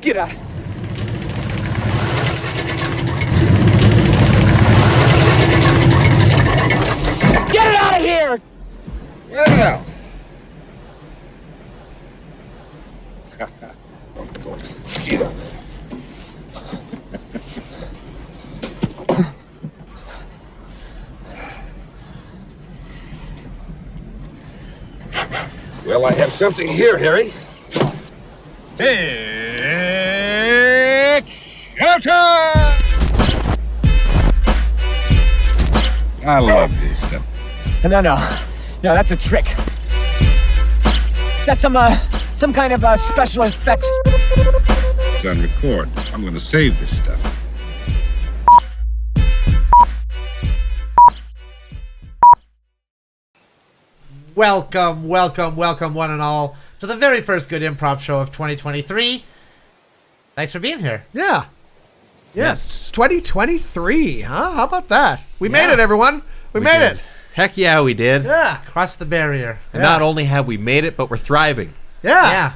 Get out. Get it out of here! Yeah. Well, I have something here, Harry. It's showtime! I love this stuff. No, that's a trick. That's some kind of special effects. It's on record. I'm going to save this stuff. Welcome, one and all, to the very first good improv show of 2023. Thanks for being here. Yeah. Yes, it's 2023, huh? How about that? We made it, everyone. We made it. Heck yeah, we did. Yeah. Cross the barrier. And not only have we made it, but we're thriving. Yeah.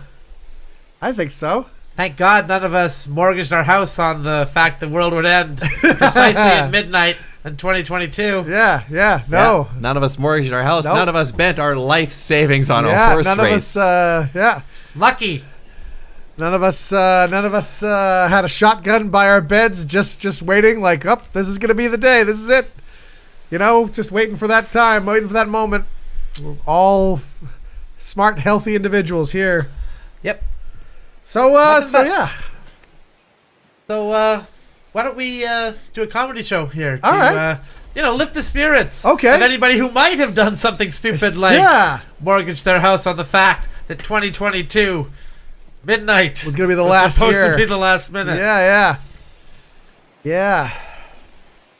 I think so. Thank God none of us mortgaged our house on the fact the world would end precisely at midnight in 2022. Yeah. No. Yeah. None of us mortgaged our house. Nope. None of us bent our life savings on a horse none race. of us, Lucky. None of us had a shotgun by our beds just waiting like, this is going to be the day. This is it. You know, just waiting for that time, waiting for that moment. We're all smart, healthy individuals here. Yep. So yeah. So, why don't we do a comedy show here to, all right. Lift the spirits of anybody who might have done something stupid like mortgage their house on the fact that 2022 midnight was going to be the last supposed year. To be the last minute. Yeah.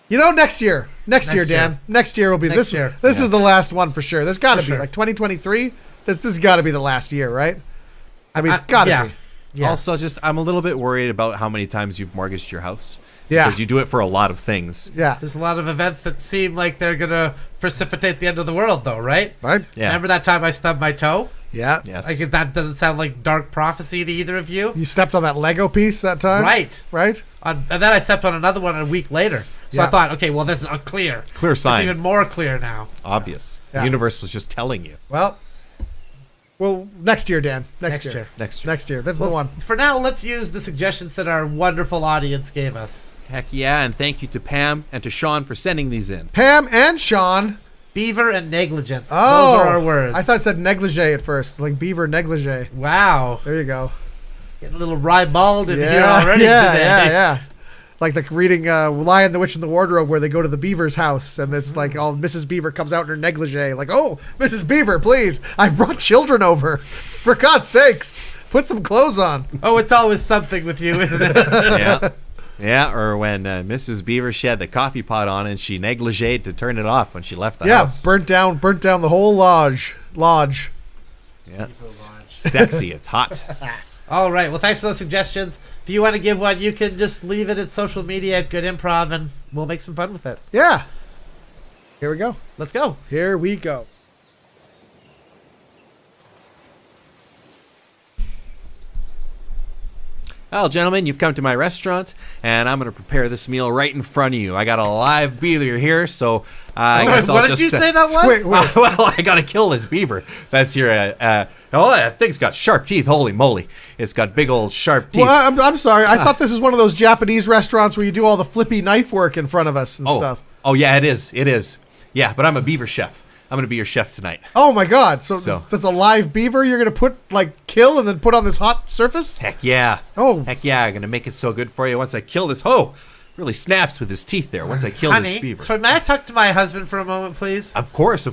You know, next year, Dan. Next year will be this. This is the last one for sure. There's got to be like 2023. This has got to be the last year, right? I mean, it's got to be. Yeah. Also, I'm a little bit worried about how many times you've mortgaged your house. Yeah. Because you do it for a lot of things. Yeah. There's a lot of events that seem like they're going to precipitate the end of the world, though, right? Right. Yeah. Remember that time I stubbed my toe? Yeah. Yes. Like, that doesn't sound like dark prophecy to either of you. You stepped on that Lego piece that time? Right. And then I stepped on another one a week later. So I thought, okay, well, this is a clear sign. It's even more clear now. Obvious. Yeah. The universe was just telling you. Well, next year, Dan. Next year. Next year. That's the one. For now, let's use the suggestions that our wonderful audience gave us. Heck yeah, and thank you to Pam and to Sean for sending these in. Pam and Sean. Beaver and negligence. Oh, those are our words. I thought it said negligee at first, like beaver negligee. Wow. There you go. Getting a little ribald in here already today. Yeah. Like reading Lion, the Witch, and the Wardrobe, where they go to the Beaver's house, and it's like all Mrs. Beaver comes out in her negligee, like, oh, Mrs. Beaver, please, I brought children over. For God's sakes, put some clothes on. Oh, it's always something with you, isn't it? Yeah. Yeah, or when Mrs. Beaver, she had the coffee pot on and she negligeed to turn it off when she left the house. Yeah, burnt down the whole lodge. Yeah, it's sexy, it's hot. All right, well, thanks for those suggestions. If you want to give one, you can just leave it at social media at Good Improv, and we'll make some fun with it. Yeah. Here we go. Let's go. Here we go. Well, gentlemen, you've come to my restaurant, and I'm going to prepare this meal right in front of you. I got a live beaver here, so I guess what I'll did just... you say that was? Wait. Well, I got to kill this beaver. That's your... that thing's got sharp teeth. Holy moly. It's got big old sharp teeth. Well, I'm sorry. I thought this was one of those Japanese restaurants where you do all the flippy knife work in front of us and stuff. Oh, yeah, it is. Yeah, but I'm a beaver chef. I'm going to be your chef tonight. Oh, my God. So that's a live beaver you're going to kill and then put on this hot surface? Heck yeah. Oh. Heck yeah. I'm going to make it so good for you once I kill this. Oh, really snaps with his teeth there once I kill this beaver. So may I talk to my husband for a moment, please? Of course.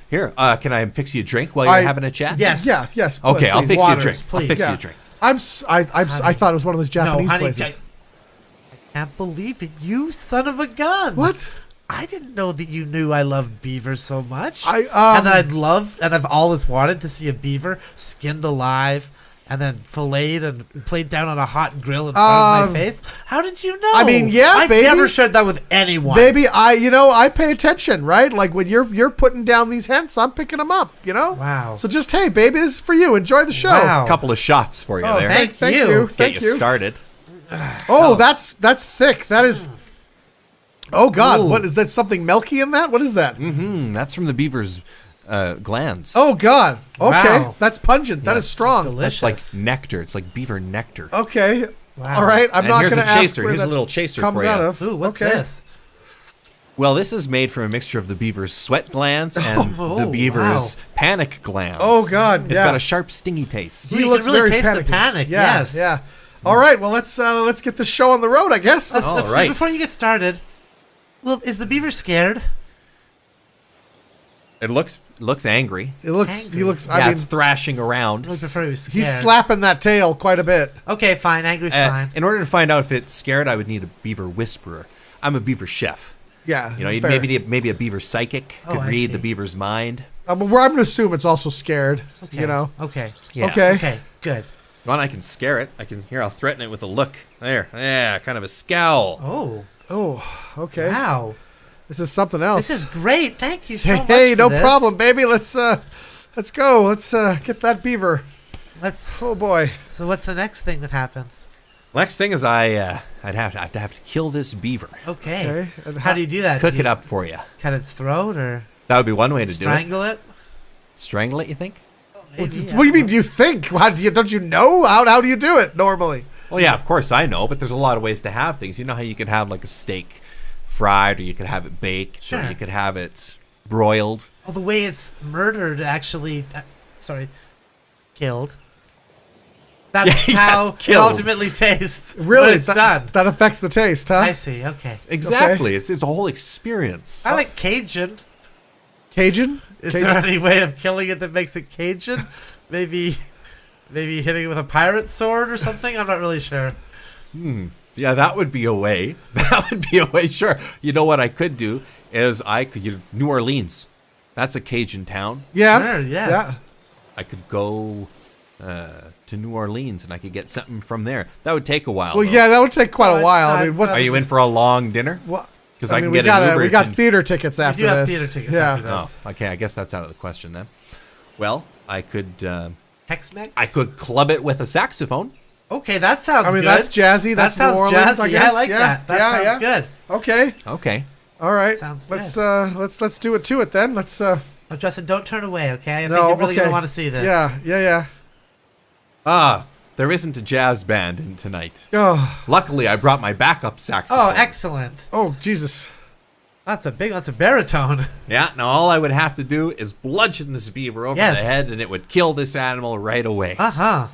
Here, can I fix you a drink while you're having a chat? Yes. Yes. Okay, please. I'll fix you a drink. Please. I'll fix you a drink. I thought it was one of those Japanese places. I can't believe it. You son of a gun. What? I didn't know that you knew I love beavers so much. And I've always wanted to see a beaver skinned alive, and then filleted and played down on a hot grill in front of my face? How did you know? I mean, yeah, I've baby. never shared that with anyone. Baby, I pay attention, right? Like when you're putting down these hints, I'm picking them up, you know? Wow. So just, hey, baby, this is for you. Enjoy the show. Wow. A couple of shots for you Oh, there. thank thank you. you. Get Thank you you. started. Oh, that's thick. That is. Oh God, Ooh. what is that? Something milky in that? What is that? That's from the beaver's glands. Oh God. Okay, Wow. that's pungent. That is Yes. strong. Delicious. That's like nectar. It's like beaver nectar. Okay. Wow. All right. I'm And not here's going a to ask chaser. where Here's a that little chaser comes for you. out of. Ooh, what's okay. this? Well, this is made from a mixture of the beaver's sweat glands and Oh, the beaver's wow. panic glands. Oh God. It's Yeah. got a sharp, stingy taste. You can really taste the panicky. panic, Yeah, yes. Yeah. All right. Well, let's get the show on the road. I guess. All right. Before you get started, well, is the beaver scared? It looks angry. It looks. Angry. He looks. Yeah, I mean, it's thrashing around. I would prefer he was scared. he's slapping that tail quite a bit. Okay, fine. Angry's fine. In order to find out if it's scared, I would need a beaver whisperer. I'm a beaver chef. Yeah. You know, you'd fair. maybe a beaver psychic Oh, could I read see. the beaver's mind. I'm going to assume it's also scared. Okay. You know. Okay. Yeah. Okay. Okay. Good. Well, I can scare it. I'll threaten it with a look. There. Yeah, kind of a scowl. Oh. Oh. Okay. Wow. This is something else. This is great. Thank you so much. Hey, for no this. problem, baby. Let's go. Let's get that beaver. Let's. Oh boy. So what's the next thing that happens? Next thing is I'd have to kill this beaver. Okay. Okay. And How do you do that? Cook Do it you up for you. Cut its throat or That would be one way to do it. strangle it? Strangle it, you think? Maybe, What do you mean? Do you think? Don't you know? How do you do it normally? Well, yeah, of course I know, but there's a lot of ways to have things. You know how you could have like a steak fried, or you could have it baked, Sure. or you could have it broiled. Oh, the way it's murdered, actually. Killed. That's Yes, how it killed. ultimately tastes. Really? when it's done. That affects the taste, huh? I see. Okay. Exactly. It's a whole experience. I like Cajun. Cajun? Is Cajun? there any way of killing it that makes it Cajun? maybe hitting it with a pirate sword or something? I'm not really sure. Yeah, that would be a way. That would be a way. Sure. You know what I could do is New Orleans. That's a Cajun town. Yeah. Sure, yes. I could go to New Orleans and I could get something from there. That would take a while. Well, though. yeah, that would take quite a while. I I- mean, what's Are you in for a long dinner? What? Because I I mean, can we get got an Uber. we got to- theater tickets after do have this. theater tickets yeah. after this. Oh, okay. I guess that's out of the question then. Well, I could Tex-Mex? I could club it with a saxophone. Okay, that sounds I mean, good. that's jazzy. That's that sounds New Orleans, jazzy. I guess. I like Yeah, that. That yeah, sounds yeah. good. Okay. Okay. All right. Sounds Let's do it to it then. Let's Oh, Justin, don't turn away, okay? I no, think you're really okay. going to want to see this. Yeah. Ah, there isn't a jazz band in tonight. Oh, Luckily, I brought my backup saxophone. Oh, excellent. oh Jesus. That's a baritone. Yeah, now all I would have to do is bludgeon this beaver over Yes. the head and it would kill this animal right away. Uh-huh.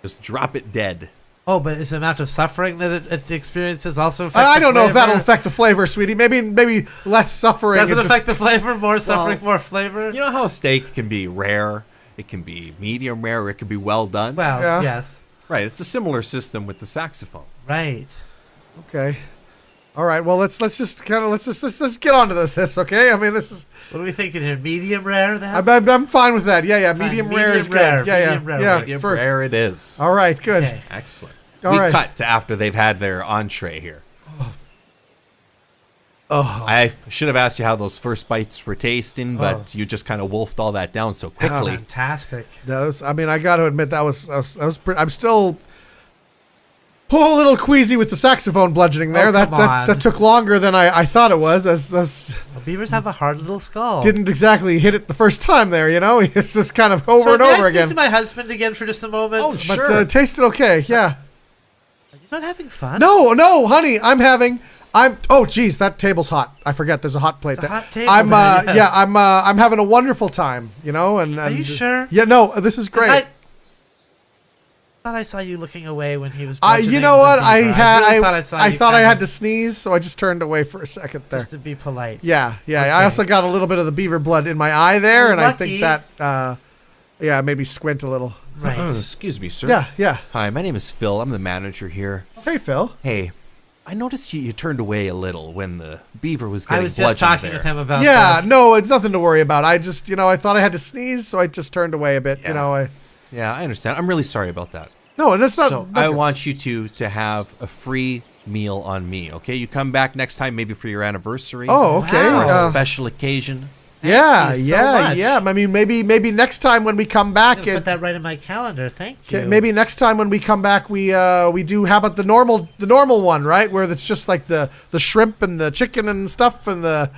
Just drop it dead. Oh, but is the amount of suffering that it experiences also affect I the don't know if flavor? that'll affect the flavor, sweetie. Maybe less suffering. Does it It's affect just- the flavor? More suffering, more flavor? You know how steak can be rare, it can be medium rare, or it can be well done? Well, Yeah. yes. Right, it's a similar system with the saxophone. Right. Okay. All right. Well, let's just let's get on to this. Okay. I mean, this is. What are we thinking here? Medium rare? Then? I'm fine with that. Yeah. Fine, Medium rare is medium rare, good. Yeah. medium rare, Yeah. medium for- Rare it is. All right. Good. Okay. Excellent. All we right. cut to after they've had their entree here. Oh. I should have asked you how those first bites were tasting, but Oh. you just kind of wolfed all that down so That's quickly. fantastic. I mean, I got to admit that was I'm still a little queasy with the saxophone bludgeoning there. Oh, that come on. that took longer than I thought it was. As Well, beavers have a hard little skull. didn't exactly hit it the first time there. You know, it's just kind of over so and can I over speak again. to my husband again for just a moment? Oh, But sure. it tasted okay. Yeah. You're not having fun? No, honey, oh geez, that table's hot. I forget there's a hot plate It's a there. hot table I'm there, yes. yeah, I'm having a wonderful time, you know, and Are you sure? Yeah, no, this is 'Cause great. I thought I saw you looking away when he was. You bludgeoning know the what? beaver. I really thought I saw you thought I kind had of- to sneeze, so I just turned away for a second there. just to be polite. Yeah. I Okay. also got a little bit of the beaver blood in my eye there, Oh, and I lucky. think that made me squint a little. Right. Oh, excuse me, sir. Yeah. Hi, my name is Phil. I'm the manager here. Hey, Phil. Hey, I noticed you turned away a little when the beaver was I getting was just bludgeoned talking there. with him about. Yeah, this. no, it's nothing to worry about. I just, I thought I had to sneeze, so I just turned away a bit. Yeah. Yeah, I understand. I'm really sorry about that. No, and that's not. So I want you to have a free meal on me, okay? You come back next time, maybe for your anniversary. Oh, okay. Or Wow. a special occasion. Yeah, you so yeah, much. yeah. I mean, maybe next time when we come back, I'm gonna put that right in my calendar. Thank you. maybe next time when we come back, we do. How about the normal one, right? Where it's just like the shrimp and the chicken and stuff and the,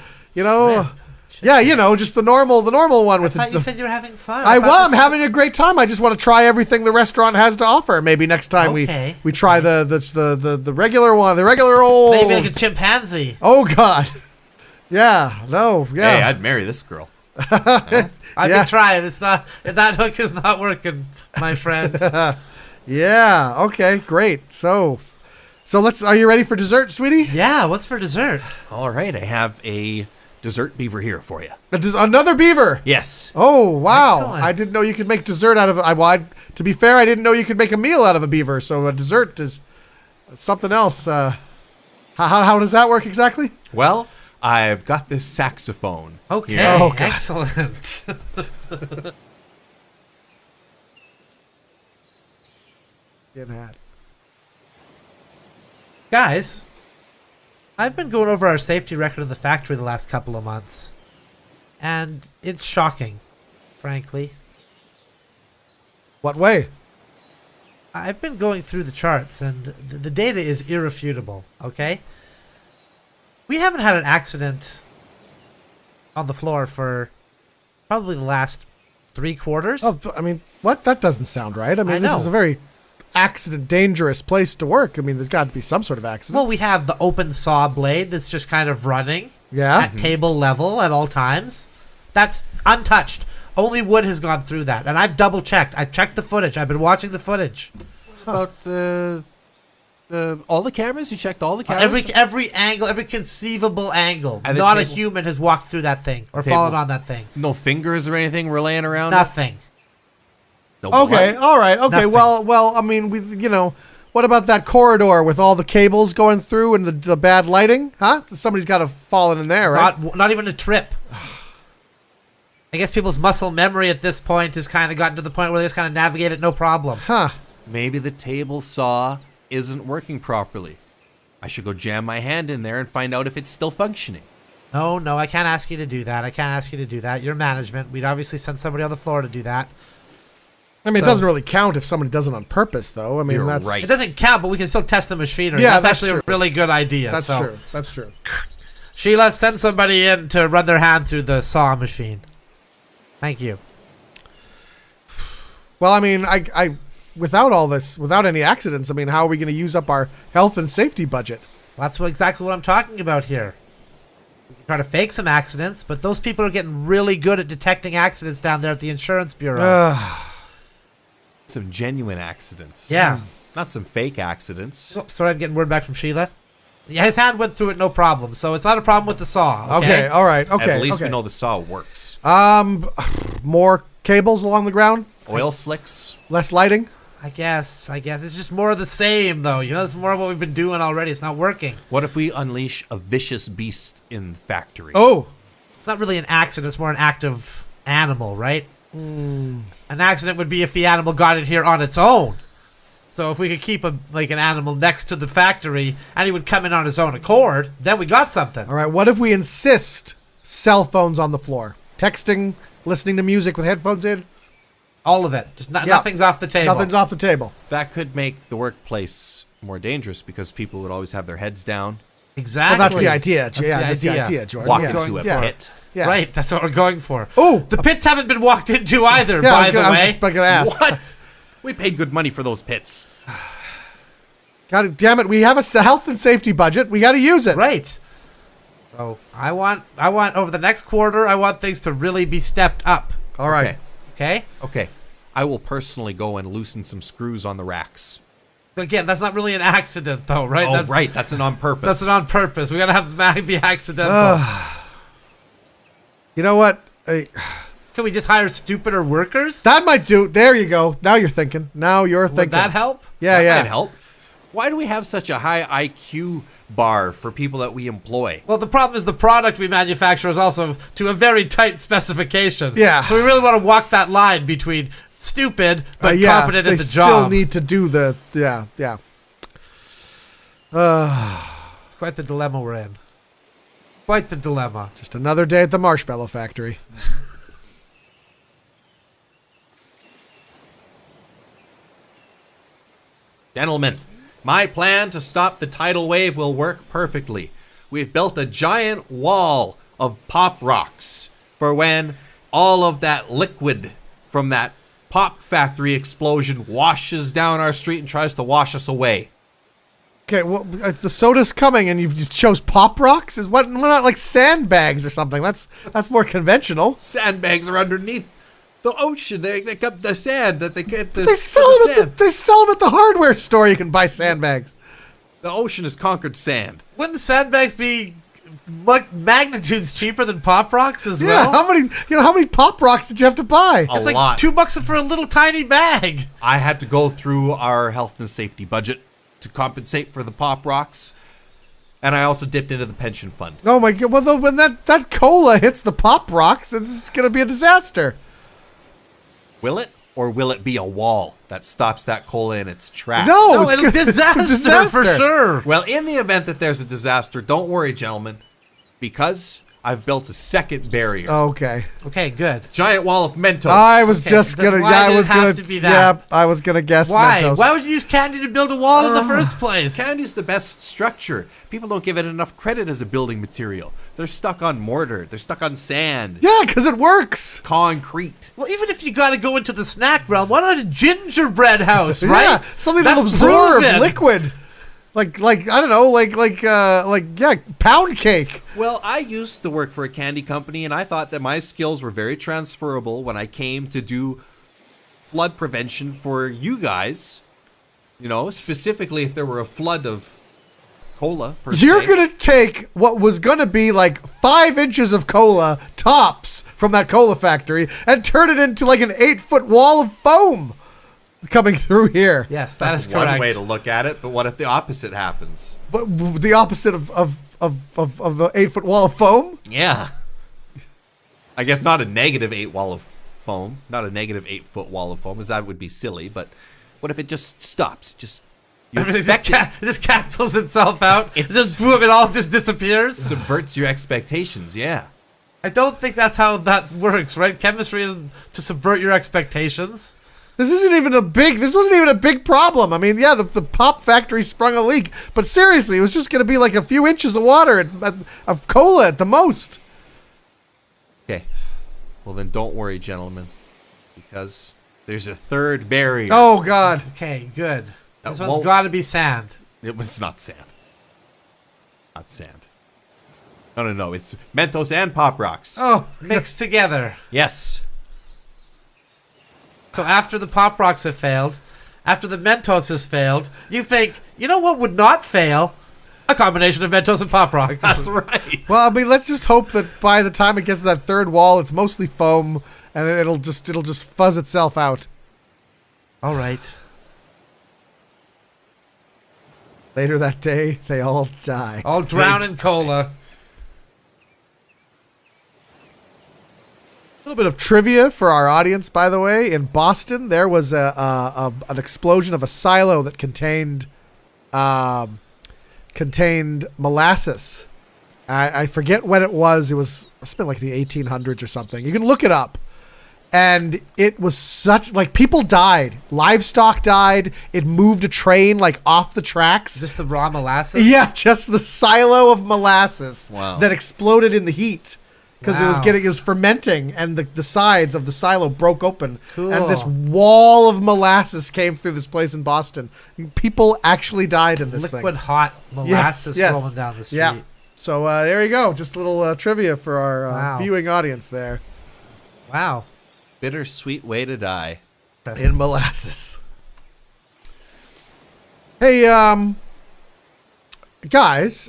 Shrimp, yeah, just the normal one I with thought the. you said you were having fun. I thought was. this I'm having a great time. I just want to try everything the restaurant has to offer. Maybe next time Okay, we try the regular one, the regular old. maybe like a chimpanzee. Oh God. Yeah. No. Yeah. Hey, I'd marry this girl. I've Yeah. been trying. It's not. That hook is not working, my friend. Yeah. Okay. Great. So let's. Are you ready for dessert, sweetie? Yeah. What's for dessert? All right, I have a dessert beaver here for you. Another beaver. Yes. Oh wow! Excellent. I didn't know you could make dessert out of. To be fair, I didn't know you could make a meal out of a beaver. So a dessert is something else. How does that work exactly? Well, I've got this saxophone. Okay. here. Oh, God. Excellent. Get hat. Guys, I've been going over our safety record in the factory the last couple of months, and it's shocking, frankly. What way? I've been going through the charts, and the data is irrefutable, okay? We haven't had an accident on the floor for probably the last 3 quarters. Oh, I mean, what? That doesn't sound right. I mean, I this know. is a very accident dangerous place to work. I mean, there's got to be some sort of accident. Well, we have the open saw blade that's just kind of running Yeah. at table level at all times. That's untouched. Only wood has gone through that, and I've double checked. I've checked the footage. I've been watching the footage. About all the cameras? You checked all the cameras? Every angle, every conceivable angle. And the Not a table- human has walked through that thing or Table. fallen on that thing. No fingers or anything were laying around? Nothing. No Okay. blood? All right. Okay. Nothing. Well. I mean, what about that corridor with all the cables going through and the bad lighting? Huh? Somebody's got to fallen in there, right? Not even a trip. I guess people's muscle memory at this point has kind of gotten to the point where they just kind of navigate it no problem. Huh. Maybe the table saw isn't working properly. I should go jam my hand in there and find out if it's still functioning. No, I can't ask you to do that. I can't ask you to do that. You're management. We'd obviously send somebody on the floor to do that. I mean, it So- doesn't really count if somebody does it on purpose, though. I mean, You're that's right. It doesn't count, but we can still test the machinery. Yeah, that's that's actually true. a really good idea. That's so, true. That's true. Sheila, send somebody in to run their hand through the saw machine. Thank you. Well, I mean, I without all this, without any accidents, I mean, how are we going to use up our health and safety budget? That's exactly what I'm talking about here. We can try to fake some accidents, but those people are getting really good at detecting accidents down there at the insurance bureau. Some genuine accidents. Yeah. Not some fake accidents. Oh, sorry, I'm getting word back from Sheila. Yeah, his hand went through it, no problem. So it's not a problem with the saw. Okay. All right. Okay. At least okay. we know the saw works. More cables along the ground, Oil slicks. less lighting. I guess. It's just more of the same, though. You know, it's more of what we've been doing already. It's not working. What if we unleash a vicious beast in the factory? Oh, It's not really an accident. It's more an active animal, right? An accident would be if the animal got in here on its own. So if we could keep an animal next to the factory and he would come in on his own accord, then we got something. all right. What if we insist cell phones on the floor, texting, listening to music with headphones in? All of it. Just Yeah. nothing's off the table. Nothing's off the table. That could make the workplace more dangerous because people would always have their heads down. Exactly. Well, that's the idea. That's That's the idea, Jordan. Walk yeah. into a yeah. pit. Yeah. Right, that's what we're going for. Oh, The pits haven't been walked into either, Yeah, I was by the gonna- I was way. just gonna ask. What? We paid good money for those pits. God damn it! We have a health and safety budget. We got to use it. Right. So I want over the next quarter, I want things to really be stepped up. All right. Okay. Okay? Okay. I will personally go and loosen some screws on the racks. Again, that's not really an accident, though, right? Oh, that's, right. That's an on purpose. That's an on purpose. We gotta have the accidental. You know what? Can we just hire stupider workers? That might do. There you go. Now you're thinking. Now you're thinking. Would that help? Yeah, That yeah. might help. Why do we have such a high IQ bar for people that we employ? Well, the problem is the product we manufacture is also to a very tight specification. Yeah. So we really want to walk that line between stupid, but yeah, competent they at the still job. need to do the yeah. It's quite the dilemma we're in. Quite the dilemma. Just another day at the marshmallow factory. Gentlemen, my plan to stop the tidal wave will work perfectly. We've built a giant wall of pop rocks for when all of that liquid from that pop factory explosion washes down our street and tries to wash us away. Okay, well, the soda's coming, and you chose pop rocks. Is what? Not like sandbags or something. That's more conventional. Sandbags are underneath the ocean. They got the sand that they get. They sell them at the hardware store. You can buy sandbags. The ocean has conquered sand. Wouldn't the sandbags be magnitudes cheaper than pop rocks as Yeah, well? how many pop rocks did you have to buy? A It's like lot. $2 for a little tiny bag. I had to go through our health and safety budget to compensate for the pop rocks, and I also dipped into the pension fund. Oh my god! Well, though, when that cola hits the pop rocks, it's gonna be a disaster. Will it? Or will it be a wall that stops that cola in its tracks? No, No, it'll disaster for sure. Well, in the event that there's a disaster, don't worry, gentlemen, because I've built a second barrier. Okay. Okay, good. Giant wall of Mentos. I was Okay, just then gonna. why Yeah, I did it was have gonna. to be that? Yeah, I was gonna guess Why? Mentos. Why would you use candy to build a wall in the first place? Candy's the best structure. People don't give it enough credit as a building material. They're stuck on mortar. They're stuck on sand. Yeah, because it works. Concrete. Well, even if you got to go into the snack realm, why not a gingerbread house, Yeah, right? something That's that'll absorb proven. liquid. Like I don't know, pound cake. Well, I used to work for a candy company, and I thought that my skills were very transferable when I came to do flood prevention for you guys. You know, specifically if there were a flood of cola, per You're se. gonna take what was gonna be like 5 inches of cola tops from that cola factory and turn it into like an 8-foot wall of foam coming through here. Yes, that That's is correct. one way to look at it, but what if the opposite happens? But the opposite of an 8-foot wall of foam. Yeah. I guess not a negative 8 wall of foam, not a negative 8-foot wall of foam, as that would be silly, but what if it just stops? Just you Everything expect it just cancels itself out. It's It's- just boom, it all just disappears. subverts your expectations, yeah. I don't think that's how that works, right? Chemistry isn't to subvert your expectations. This wasn't even a big problem. I mean, yeah, the pop factory sprung a leak, but seriously, it was just going to be like a few inches of water of cola at the most. Okay. Well, then don't worry, gentlemen, because there's a third barrier. Oh God! Okay, good. That This one's won't- got to be sand. It was not sand. Not sand. No. It's Mentos and Pop Rocks. Oh, Mixed together. Yes. So after the Pop Rocks have failed, after the Mentos has failed, you think, you know what would not fail? A combination of Mentos and Pop Rocks. That's right. well, I mean, let's just hope that by the time it gets to that third wall, it's mostly foam, and it'll just fuzz itself out. All right. Later that day, they all die. All drown in cola. A little bit of trivia for our audience, by the way. In Boston, there was an explosion of a silo that contained molasses. I forget when it was. It's been like the 1800s or something. You can look it up. And it was such, like, people died. Livestock died. It moved a train, like, off the tracks. Just the raw molasses? Yeah, just the silo of molasses Wow. that exploded in the heat. Because Wow. it was fermenting, and the sides of the silo broke open, Cool. and this wall of molasses came through this place in Boston. People actually died in this Liquid thing. hot molasses yes. rolling down the street. Yeah. So there you go. Just a little trivia for our Wow. viewing audience there. Wow. Bittersweet way to die. In molasses. Hey, guys,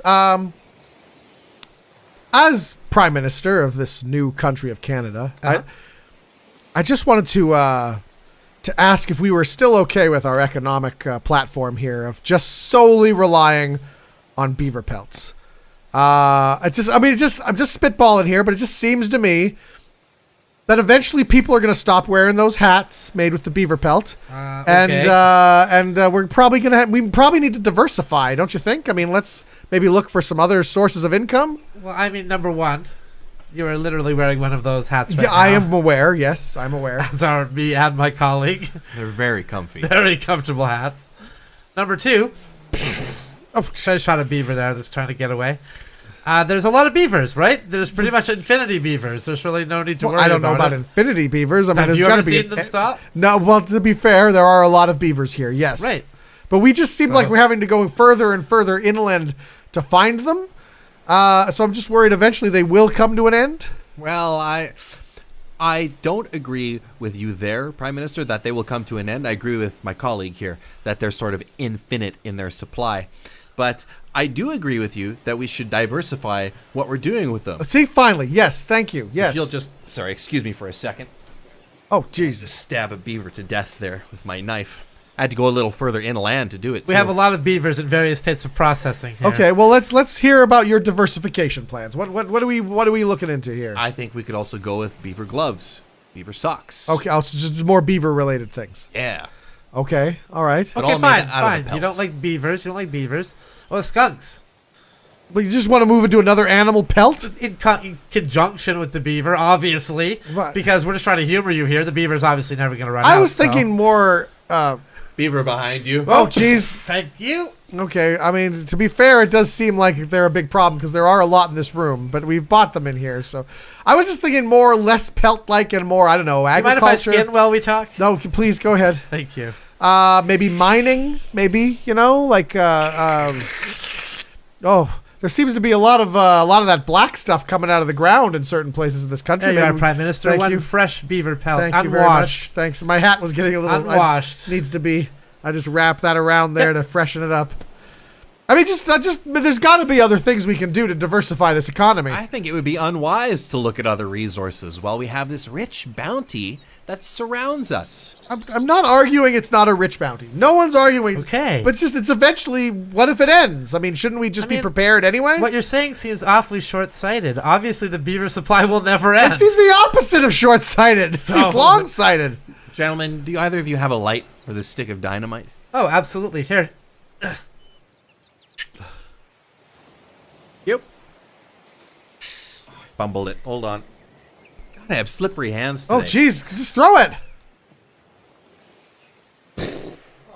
as Prime Minister of this new country of Canada, I just wanted to ask if we were still okay with our economic platform here of just solely relying on beaver pelts. I'm just spitballing here, but it just seems to me that eventually people are going to stop wearing those hats made with the beaver pelt, Okay. and we're probably we probably need to diversify, don't you think? I mean, let's maybe look for some other sources of income. Well, I mean, number one, you are literally wearing one of those hats right Yeah, now. I am aware. Yes, I'm aware. As are me and my colleague. They're very comfy. Very comfortable hats. Number two, Oh, I shot a beaver there that's trying to get away. There's a lot of beavers, right? There's pretty much infinity beavers. There's really no need to well, worry I don't know about it. infinity beavers. I mean, Have there's you got ever to be seen them stop? No, well, to be fair, there are a lot of beavers here. Yes, Right. But we just seem So- like we're having to go further and further inland to find them. So I'm just worried eventually they will come to an end. Well, I don't agree with you there, Prime Minister, that they will come to an end. I agree with my colleague here that they're sort of infinite in their supply. But I do agree with you that we should diversify what we're doing with them. See, finally, yes, thank you. Yes. If you'll just, sorry, excuse me for a second. Oh, Jesus. Stab a beaver to death there with my knife. I had to go a little further inland to do it. We have a lot of beavers in various states of processing here. Okay, well let's hear about your diversification plans. What are we looking into here? I think we could also go with beaver gloves, beaver socks. Okay, also just more beaver related things. Yeah. Okay, all right. But Okay, all made fine, out of the fine. You pelt. don't like beavers. You don't like beavers. Well, skunks. But you just want to move into another animal pelt? In conjunction with the beaver, obviously. What? Because we're just trying to humor you here. The beaver's obviously never going to run out. I was so- thinking more. Beaver behind you. Oh, jeez. Thank you. Okay, I mean, to be fair, it does seem like they're a big problem because there are a lot in this room, but we've bought them in here. So I was just thinking more less pelt-like and more, I don't know, You mind if I agriculture. skin while we talk? No, please go ahead. Thank you. Maybe mining, maybe, like there seems to be a lot of that black stuff coming out of the ground in certain places in this country. There you are, Maybe- Prime Minister. Thank One you. fresh beaver pelt. Thank unwashed. you very much. Thanks. My hat was getting a little Unwashed. needs to be. I just wrap that around there to freshen it up. I mean, but there's got to be other things we can do to diversify this economy. I think it would be unwise to look at other resources while we have this rich bounty that surrounds us. I'm not arguing it's not a rich bounty. No one's arguing. Okay. But it's eventually, what if it ends? I mean, shouldn't we just be mean, prepared anyway? What you're saying seems awfully short-sighted. Obviously, the beaver supply will never end. It seems the opposite of short-sighted. It seems So- long-sighted. Gentlemen, do either of you have a light for this stick of dynamite? Oh, absolutely. Here. Yep. I fumbled it. Hold on. God, I have slippery hands today. Oh, jeez. Just throw it.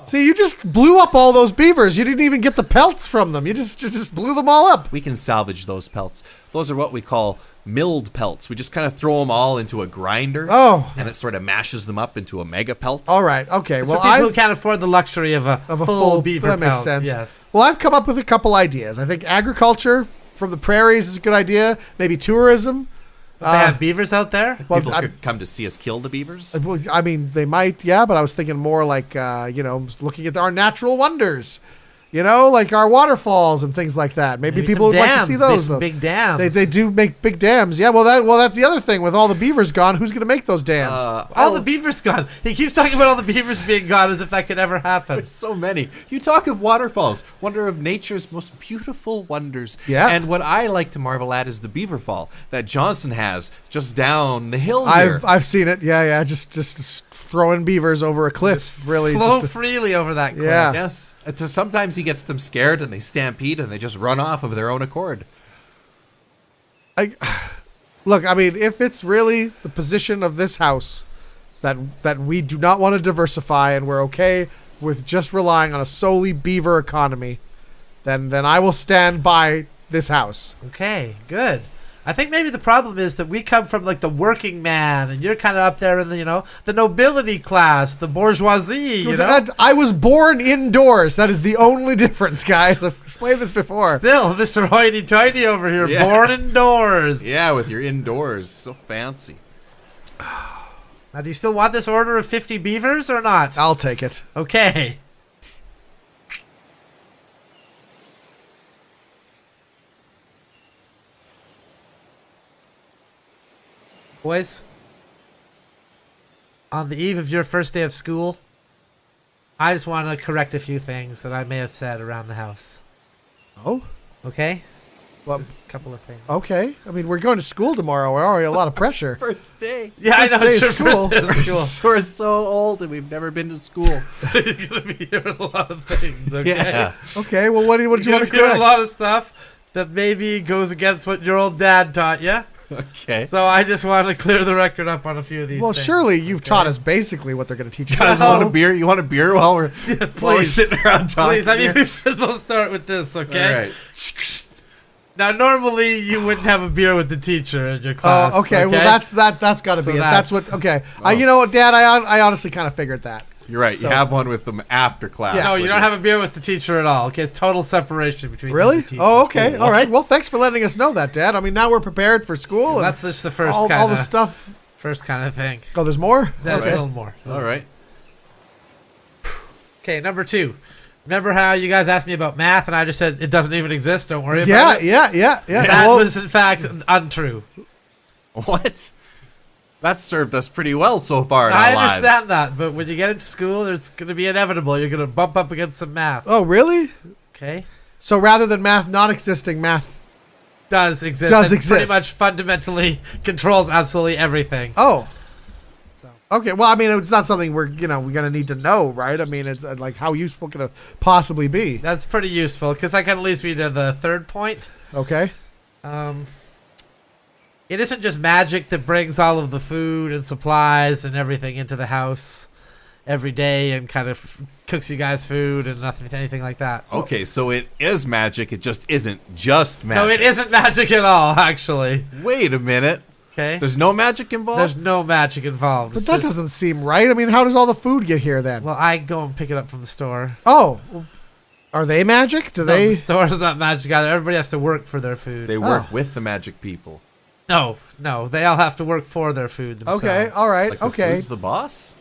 See, you just blew up all those beavers. You didn't even get the pelts from them. You just blew them all up. We can salvage those pelts. Those are what we call milled pelts. We just kind of throw them all into a grinder. Oh. And it sort of mashes them up into a mega pelt. All right. Okay. For Well, people who I've can't afford the luxury of a full beaver that makes pelt. sense. Yes. Well, I've come up with a couple ideas. I think agriculture from the prairies is a good idea. Maybe tourism. But they have beavers out there? Well, People I- could come to see us kill the beavers. Well, I mean, they might, yeah, but I was thinking more like, looking at our natural wonders, like our waterfalls and things like that. Maybe people some would like to dams, see those. some though. big dams. They do make big dams. Yeah, well, that's the other thing. With all the beavers gone, who's going to make those dams? All the beavers gone. He keeps talking about all the beavers being gone as if that could ever happen. There's so many. You talk of waterfalls, wonder of nature's most beautiful wonders. Yeah. And what I like to marvel at is the beaver fall that Johnson has just down the hill here. I've seen it. Yeah. Just throwing beavers over a cliff. Really, Flow just freely over that cliff. Yeah. Yes. Sometimes he gets them scared and they stampede and they just run off of their own accord. Look, I mean, if it's really the position of this house that we do not want to diversify and we're okay with just relying on a solely beaver economy, then I will stand by this house. Okay, good. I think maybe the problem is that we come from like the working man, and you're kind of up there in the the nobility class, the bourgeoisie. I was born indoors. That is the only difference, guys. I've explained this before. Still, Mr. Hoity-toity over here, Yeah. born indoors. Yeah, with your indoors. So fancy. Now, do you still want this order of 50 beavers or not? I'll take it. Okay. Boys, on the eve of your first day of school, I just want to correct a few things that I may have said around the house. Oh, Okay? Well, Couple of things. okay. I mean, we're going to school tomorrow. We're already a lot of pressure. First day. Yeah, I First know. day It's of your school. first day of school. We're so old and we've never been to school. You're gonna be hearing a lot of things. Okay. Yeah. Okay. Well, what do you You're want gonna to hear a correct? lot of stuff that maybe goes against what your old dad taught you. Okay. So I just want to clear the record up on a few of these. Well, things. surely you've taught us basically what they're going to teach us. You guys want a beer? You want a beer while we're Please. sitting around talking? Please, I mean, here? we're supposed to start with this, okay? All right. Now, normally you wouldn't have a beer with the teacher in your class. Oh, okay. Well, that's got to So be it. That's that's- what. Okay. You know what, Dad? I honestly kind of figured that. You're right. So- you have one with them after class. Yeah. No, you when don't have a beer with the teacher at all. Okay, it's total separation between you Really? and the teacher. Oh, okay. All right. Well, thanks for letting us know that, Dad. I mean, now we're prepared for school. And That's just the first all kind the of stuff. thing. Oh, there's more. There's Okay. a little more. All right. Okay, number 2. Remember how you guys asked me about math and I just said it doesn't even exist? Don't worry Yeah, about it. yeah. That Well, was in fact untrue. What? That's served us pretty well so far in I our understand lives. that, but when you get into school, it's going to be inevitable. You're going to bump up against some math. oh, really? Okay, So rather than math not existing, math. does exist. Does and exist. Pretty much fundamentally controls absolutely everything. Oh. So. Okay. Well, I mean, it's not something we're gonna need to know, right? I mean, it's like how useful can it possibly be? That's pretty useful because that kind of leads me to the third point. Okay. It isn't just magic that brings all of the food and supplies and everything into the house every day and kind of cooks you guys food and anything like that. Okay, so it is magic. It just isn't just magic. No, it isn't magic at all, actually. Wait a minute. Okay? There's no magic involved? There's no magic involved. But It's that just- doesn't seem right. I mean, how does all the food get here then? Well, I go and pick it up from the store. Oh. Are they magic? Do No, they? the store's not magic either. Everybody has to work for their food. They work Oh. with the magic people. No, they all have to work for their food themselves. Okay. All right. Like the okay. food's the boss?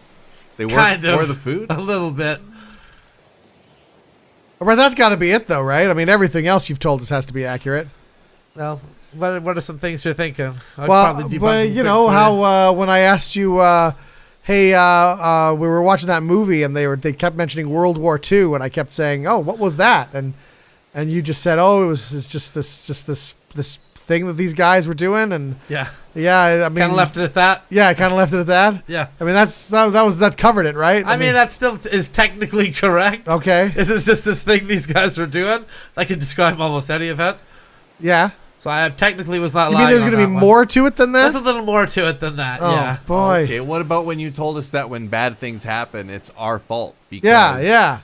They work Kind for of. the food? A little bit. Well, that's got to be it, though, right? I mean, everything else you've told us has to be accurate. Well, what are some things you're thinking? I'd Well, probably debunk but them you quick know for how when I asked you, hey, we were watching that movie and they kept mentioning World War II, and I kept saying, oh, what was that? And you just said, oh, it's just this thing that these guys were doing, and Yeah. yeah, I mean, Kind of left it at that. yeah, I kind of left it at that. Yeah. I mean, that covered it, right? I mean, that still is technically correct. okay, This is just this thing these guys were doing. I could describe almost any event. yeah. So I technically was not You lying. mean there's on going to be that one. more to it than that? There's a little more to it than that. Oh Yeah. boy, Okay, what about when you told us that when bad things happen, it's our fault? Because, yeah.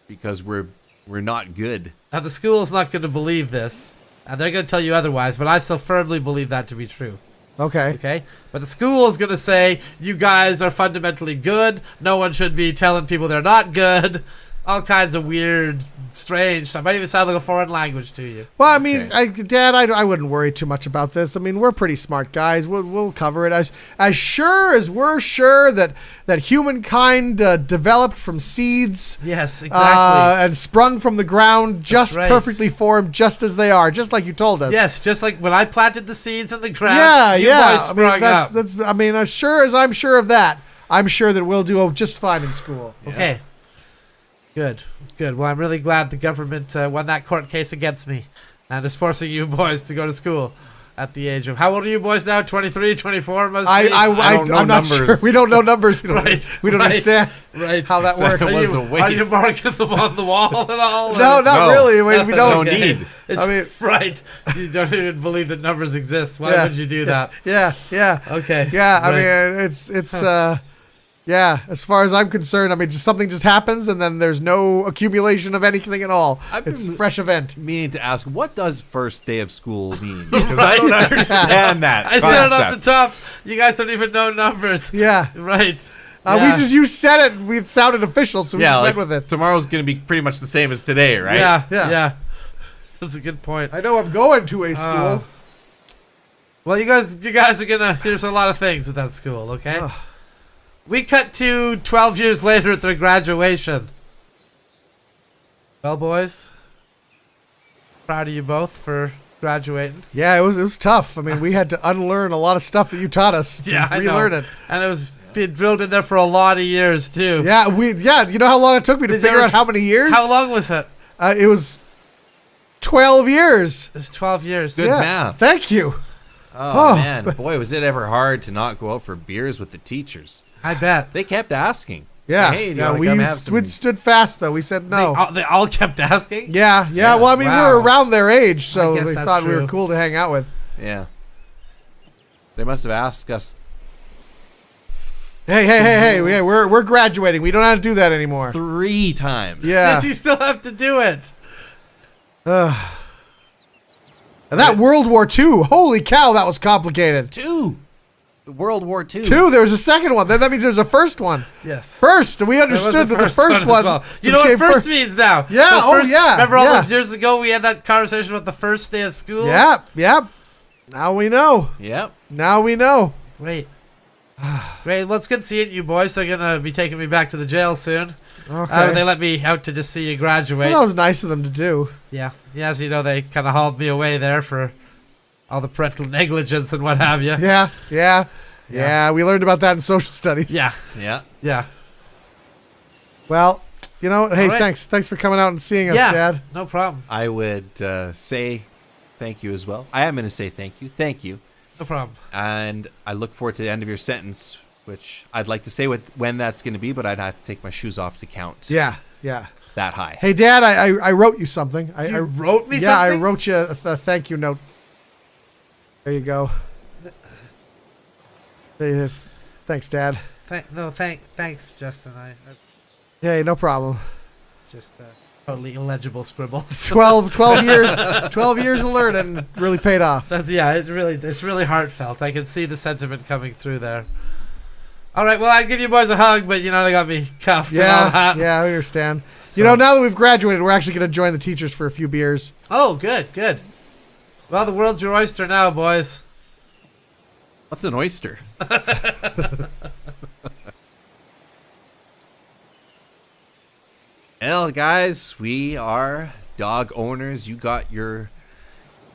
Because we're not good. Now the school is not going to believe this, and they're going to tell you otherwise. But I still firmly believe that to be true. Okay. Okay, but the school is going to say you guys are fundamentally good. No one should be telling people they're not good. All kinds of weird, strange stuff. Might even sound like a foreign language to you. Well, I mean, Okay. Dad, I wouldn't worry too much about this. I mean, we're pretty smart guys. We'll cover it as sure as we're sure that humankind developed from seeds. Yes, exactly. And sprung from the ground, just right. perfectly formed, just as they are, just like you told us. Yes, just like when I planted the seeds in the ground. Yeah, you yeah. boys I sprung mean, that's, up. that's. I mean, as sure as I'm sure of that, I'm sure that we'll do just fine in school. Okay. Good. Well, I'm really glad the government won that court case against me and is forcing you boys to go to school at the age of... How old are you boys now? 23, 24 must be? I don't know I'm not sure. numbers. We don't know numbers. We don't, Right, we don't right. understand Right. how that works. It was a Are you waste. marking them on the wall at all? No, or- not No. really. We don't. No need. It's, I mean- right. You don't even believe that numbers exist. Why Yeah. would you do that? Yeah. Okay. Yeah, I Right. mean, it's yeah, as far as I'm concerned, I mean, something just happens and then there's no accumulation of anything at all. I've It's a been- fresh event. Meaning to ask, what does first day of school mean? Because I don't understand that I said it off the concept. top. You guys don't even know numbers. Yeah. Right. You said it. We sounded official, so we Yeah, just like went with it. tomorrow's going to be pretty much the same as today, right? Yeah. That's a good point. I know I'm going to a school. Well, you guys are gonna hear a lot of things at that school, okay? Ugh. We cut to 12 years later at their graduation. Well, boys, proud of you both for graduating. Yeah, it was tough. I mean, we had to unlearn a lot of stuff that you taught us. Yeah, I know. relearn it. And it was being drilled in there for a lot of years too. Yeah, you know how long it took me to Did you figure ever- out how many years? How long was it? It was 12 years. It's 12 years. Good math. Thank you. Oh, man, boy, was it ever hard to not go out for beers with the teachers. I bet. They kept asking. Yeah. Hey, do you yeah, wanna we come have some... we stood fast, though. We said no. They all kept asking? Yeah. Well, I mean, we were around their age, so guess they that's thought we were true. cool to hang out with. Yeah. They must have asked us Hey, we're graduating. We don't have to do that anymore. 3 times. Yeah. Yes, you still have to do it. And that World War II, holy cow, that was complicated. 2. World War II. 2, there was a second one. That means there's a first one. Yes. First, we There was understood a that the first as one. well. You know what became first means now? Yeah, The first- yeah. Remember all yeah. those years ago we had that conversation about the first day of school? Yep. Now we know. Yep. Now we know. Great. Great. Well, it's good seeing you boys. They're going to be taking me back to the jail soon. Okay. They let me out to just see you graduate. Well, that was nice of them to do. Yeah. As you know, they kind of hauled me away there for all the parental negligence and what have you. Yeah, we learned about that in social studies. Yeah. Yeah. Well, hey, All right. thanks for coming out and seeing us, Yeah. Dad. No problem. I would say thank you as well. I am going to say thank you. Thank you. No problem. And I look forward to the end of your sentence, which I'd like to say when that's going to be, but I'd have to take my shoes off to count Yeah. that high. Hey, Dad, I wrote you something. I wrote me Yeah, I something? wrote you a thank you note. There you go. Thanks, Dad. Thanks, Justin. Hey, no problem. It's just totally illegible scribbles. 12 years of learning really paid off. It's really heartfelt. I can see the sentiment coming through there. All right, well, I'd give you boys a hug, but they got me cuffed and all that. Yeah, I understand. So- Now that we've graduated, we're actually going to join the teachers for a few beers. Oh, good. Well, the world's your oyster now, boys. What's an oyster? Well, guys, we are dog owners. You got your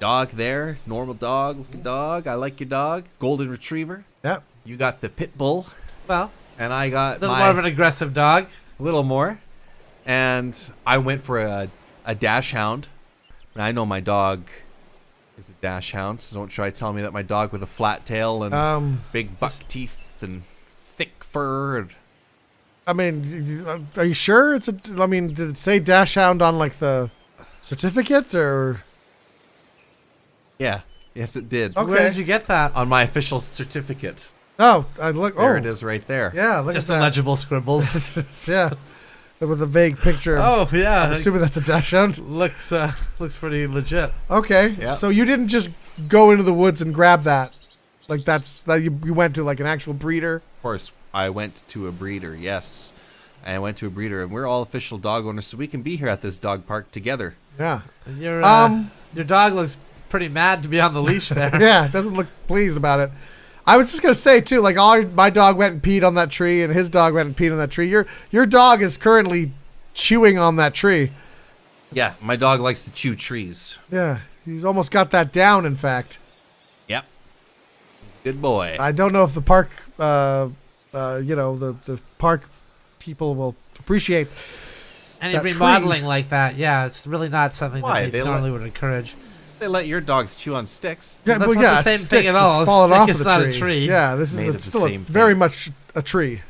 dog there. Normal dog, looking dog. I like your dog. Golden retriever. Yep. You got the pit bull. Well, And I got a little more of an aggressive dog. a little more. And I went for a dash hound. And I know my dog is a dash hound, so don't try to tell me that my dog with a flat tail and big buck teeth and thick fur. And I mean, are you sure did it say dash hound on like the certificate or? yeah, yes, it did. Okay. Where did you get that? On my official certificate. Oh, I look. There oh, it is right there. Yeah, look Just at that. illegible scribbles. Yeah, with a vague picture. Of, Oh yeah, I'm assuming that's a dash hound. looks pretty legit. Okay, Yeah. so you didn't just go into the woods and grab that, like you went to like an actual breeder. Of course, I went to a breeder, yes. I went to a breeder, and we're all official dog owners, so we can be here at this dog park together. Yeah, Your dog looks pretty mad to be on the leash there. yeah, doesn't look pleased about it. I was just gonna say too, like my dog went and peed on that tree, and his dog went and peed on that tree. Your dog is currently chewing on that tree. Yeah, my dog likes to chew trees. Yeah, he's almost got that down. In fact, Yep. He's a good boy. I don't know if the park, the park people will appreciate. Any That remodeling like that, yeah, it's really not something Why? that they They normally would encourage. They let your dogs chew on sticks. Yeah, That's well, not yeah, the a same stick thing at all. that's A fallen stick off is of the not a tree. tree. Yeah, this Made is of the still same very thing. much a tree.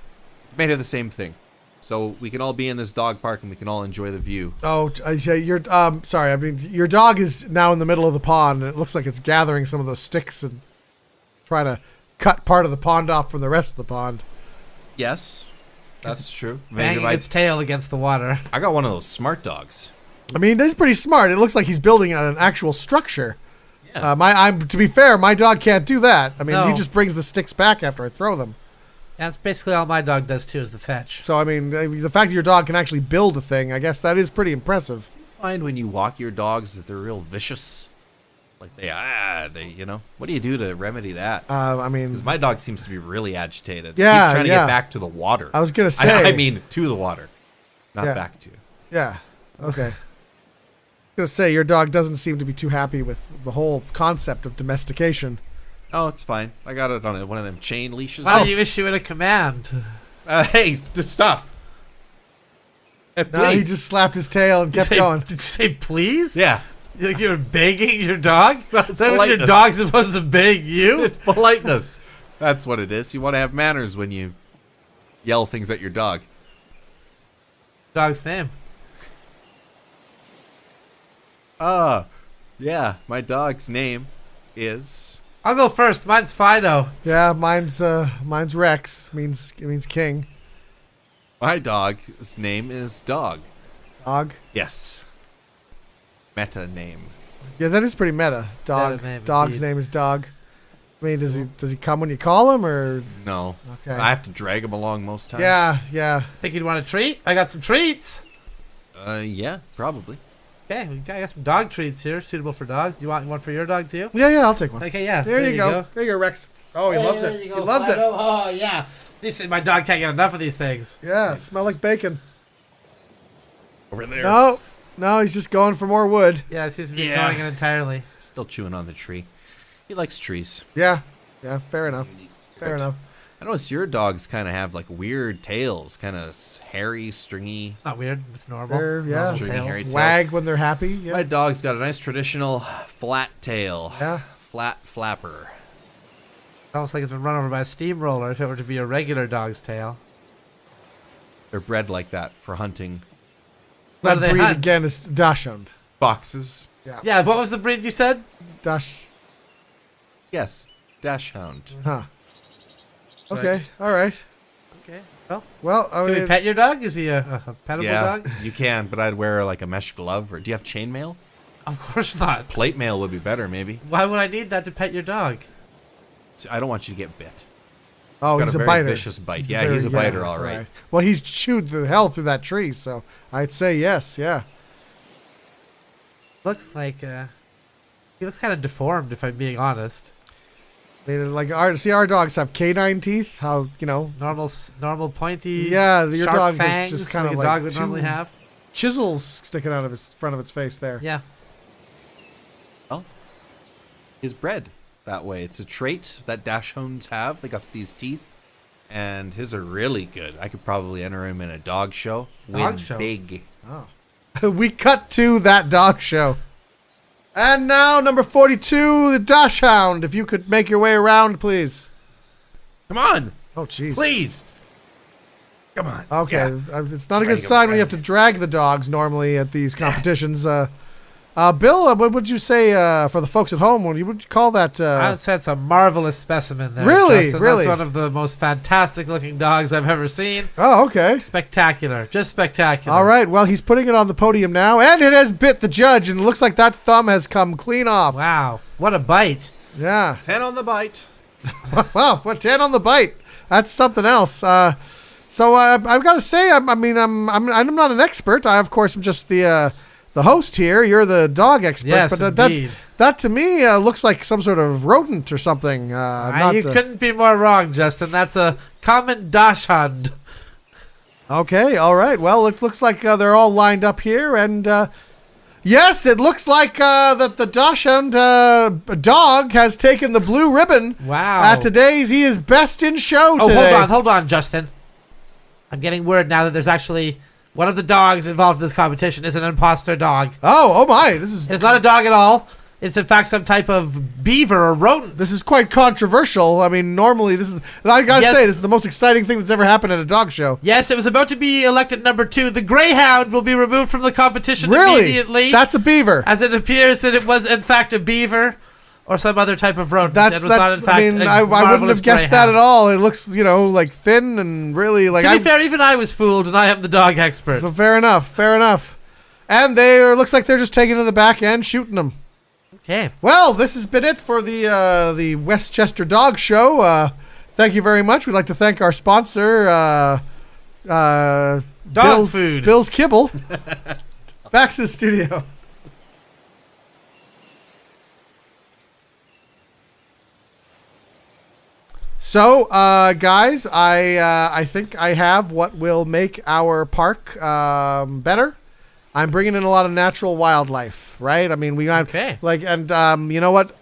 It's made of the same thing. So we can all be in this dog park and we can all enjoy the view. Oh, you're sorry. I mean, your dog is now in the middle of the pond, and it looks like it's gathering some of those sticks and trying to cut part of the pond off from the rest of the pond. Yes, that's true. Banging its tail against the water. I got one of those smart dogs. I mean, he's pretty smart. It looks like he's building an actual structure. Yeah. To be fair, my dog can't do that. I mean, he No. just brings the sticks back after I throw them. That's basically all my dog does too, is the fetch. So I mean, the fact that your dog can actually build a thing, I guess that is pretty impressive. Find when you walk your dogs that they're real vicious. Like what do you do to remedy that? I mean, Because my dog seems to be really agitated. Yeah, He's trying to yeah. get back to the water. I was gonna say. I mean, to the water, not Yeah. back to. Yeah. Okay. Gonna say your dog doesn't seem to be too happy with the whole concept of domestication. Oh, it's fine. I got it on one of them chain leashes. Why don't you issue it a command? Hey, just stop. No, he just slapped his tail and kept going. Did you say please? Yeah. You're begging your dog? That's That was your politeness. dog supposed to beg you? It's politeness. That's what it is. You want to have manners when you yell things at your dog. Dog's name. Yeah, my dog's name is... I'll go first. Mine's Fido. Yeah, mine's Rex. It means king. My dog's name is Dog. Dog. Yes. Meta name. Yeah, that is pretty meta. Dog. Meta name, Dog's indeed. name is Dog. I mean, does he come when you call him, or? No. Okay. I have to drag him along most times. Yeah. Think you'd want a treat? I got some treats. Yeah, probably. Okay, I got some dog treats here, suitable for dogs. You want one for your dog too? Yeah, I'll take one. Okay, yeah. There you go. There you go, Rex. Oh, he loves it. He loves it. Oh, yeah. My dog can't get enough of these things. Yeah, it smell like bacon. Over there. No, he's just going for more wood. Yeah, it seems to be Yeah. ignoring it entirely. Still chewing on the tree. He likes trees. Yeah, fair enough. Fair enough. I noticed your dogs kind of have like weird tails, kind of hairy, stringy. It's not weird. It's normal. They're, yeah. Normal Stringy, tails. hairy tails. Wag when they're happy. Yeah. My dog's got a nice traditional flat tail. Yeah. Flat flapper. Almost like it's been run over by a steamroller if it were to be a regular dog's tail. They're bred like that for hunting. What do That they breed hunt? again is Dachshund. Boxes. Yeah, what was the breed you said? Dash. Yes. Dachshund. Huh. Okay. All right. Okay. Well, Well, I can we mean, pet your dog? Is he a petable Yeah, dog? you can, but I'd wear like a mesh glove. Or do you have chainmail? Of course not. Plate mail would be better, maybe. Why would I need that to pet your dog? See, I don't want you to get bit. oh, Got he's a a very biter. vicious bite. Yeah, he's a biter, all right. Well, he's chewed the hell through that tree, so I'd say yes. Yeah. Looks like he looks kind of deformed, if I'm being honest. I mean, like our dogs have canine teeth. How Normal pointy. Yeah, your sharp dog is fangs, just kind of a like dog would two- normally have. chisels sticking out of his front of its face there. Yeah. Well, he's bred that way. It's a trait that dachshunds have. They got these teeth, and his are really good. I could probably enter him in a dog show. Dog Win show? big. We cut to that dog show. And now, number 42, the Dachshund. If you could make your way around, please. Come on, Oh, jeez. please. Come on. Okay, Yeah. it's not a Drag good him, sign when you drag have to drag the dogs normally at these competitions. Bill, what would you say for the folks at home? What would you call that? I would say it's a marvelous specimen there. Really? Justin. Really? That's one of the most fantastic looking dogs I've ever seen. Oh, okay. Spectacular. Just spectacular. All right. Well, he's putting it on the podium now, and it has bit the judge, and it looks like that thumb has come clean off. Wow. What a bite. Yeah. 10 on the bite. Wow. What 10 on the bite? That's something else. So I've got to say, I'm not an expert. I, of course, am just the host here. You're the dog expert. Yes, but indeed. that to me looks like some sort of rodent or something. You couldn't be more wrong, Justin. That's a common dachshund. Okay, all right. Well, it looks like they're all lined up here, and yes, it looks like that the Dachshund dog has taken the blue ribbon. Wow. At today's, he is best in show Oh, today. hold on, Justin. I'm getting word now that there's actually one of the dogs involved in this competition is an imposter dog. Oh my! This is It's not a dog at all. It's in fact some type of beaver or rodent. This is quite controversial. I mean, normally I gotta Yes. say, this is the most exciting thing that's ever happened at a dog show. Yes, it was about to be elected number 2. The greyhound will be removed from the competition Really? immediately. That's a beaver. as it appears that it was in fact a beaver or some other type of rodent. It was not, in fact, I mean, a I wouldn't marvelous have guessed that greyhound. at all. It looks, like thin and really like. To be fair, even I was fooled, and I am the dog expert. So fair enough. And looks like they're just taking it to the back end, shooting them. Okay. Well, this has been it for the Westchester Dog Show. Thank you very much. We'd like to thank our sponsor, Dog food. Bill's Kibble. Back to the studio. So, guys, I think I have what will make our park better. I'm bringing in a lot of natural wildlife, right? I mean, we got Okay. and you know what?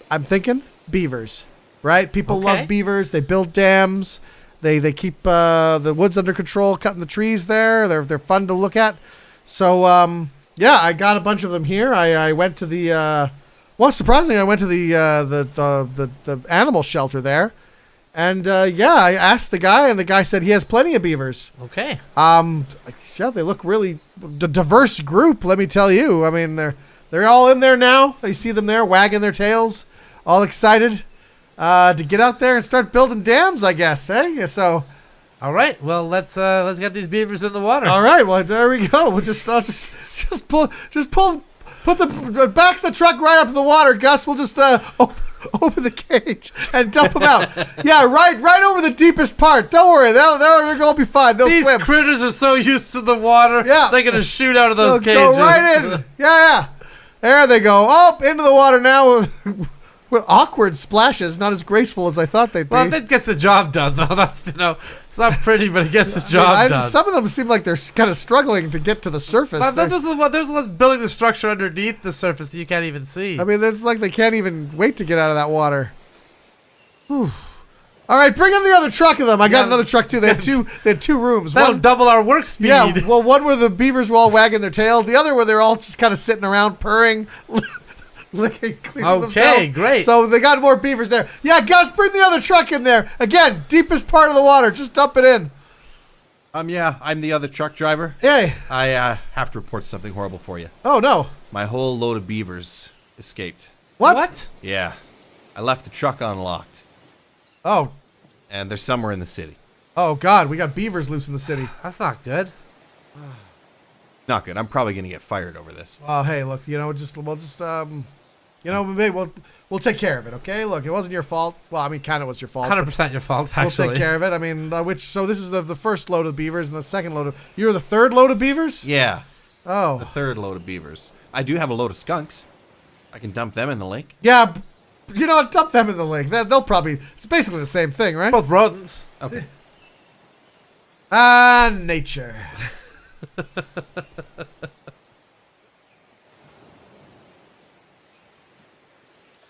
I'm thinking beavers, right? People Okay. love beavers. They build dams. They keep the woods under control, cutting the trees there. They're fun to look at. So Yeah, I got a bunch of them here. I went to the well, surprisingly, I went to the animal shelter there, and yeah, I asked the guy, and the guy said he has plenty of beavers. Okay. Yeah, they look really diverse group. Let me tell you. I mean, they're all in there now. You see them there, wagging their tails, all excited to get out there and start building dams. I guess, eh? So. All right. Well, let's get these beavers in the water. All right. Well, there we go. We'll just pull. Put back the truck right up to the water, Gus. We'll just open the cage and dump them out. Yeah, right over the deepest part. Don't worry, they're gonna be fine. They'll These swim. critters are so used to the water. Yeah. They're gonna shoot out of those They'll cages. go right in. Yeah. There they go. Oh, into the water now with awkward splashes. Not as graceful as I thought they'd be. Well, that gets the job done, though. That's it's not pretty, but it gets the job done. Some of them seem like they're kind of struggling to get to the surface. Those are the ones building the structure underneath the surface that you can't even see. I mean, it's like they can't even wait to get out of that water. Whew. All right, bring in the other truck of them. I got another truck too. They had two rooms. That'll double our work speed. Yeah, well, one where the beavers were all wagging their tail. The other where they're all just kind of sitting around purring, licking, cleaning themselves. Okay, great. So they got more beavers there. Yeah, Gus, bring the other truck in there. Again, deepest part of the water. Just dump it in. Yeah, I'm the other truck driver. Hey. I have to report something horrible for you. Oh, no. My whole load of beavers escaped. What? Yeah. I left the truck unlocked, Oh. and they're somewhere in the city. Oh, God. We got beavers loose in the city. That's not good. Not good. I'm probably going to get fired over this. Well, hey, look, maybe we'll take care of it, okay? Look, it wasn't your fault. Well, I mean, kind of was your fault. 100% your fault, actually. We'll take care of it. I mean, so this is the first load of beavers and the second load of... You're the third load of beavers? Yeah, the Oh. third load of beavers. I do have a load of skunks. I can dump them in the lake. Yeah, you know what? Dump them in the lake. They'll probably... It's basically the same thing, right? Both rodents. Okay. Nature.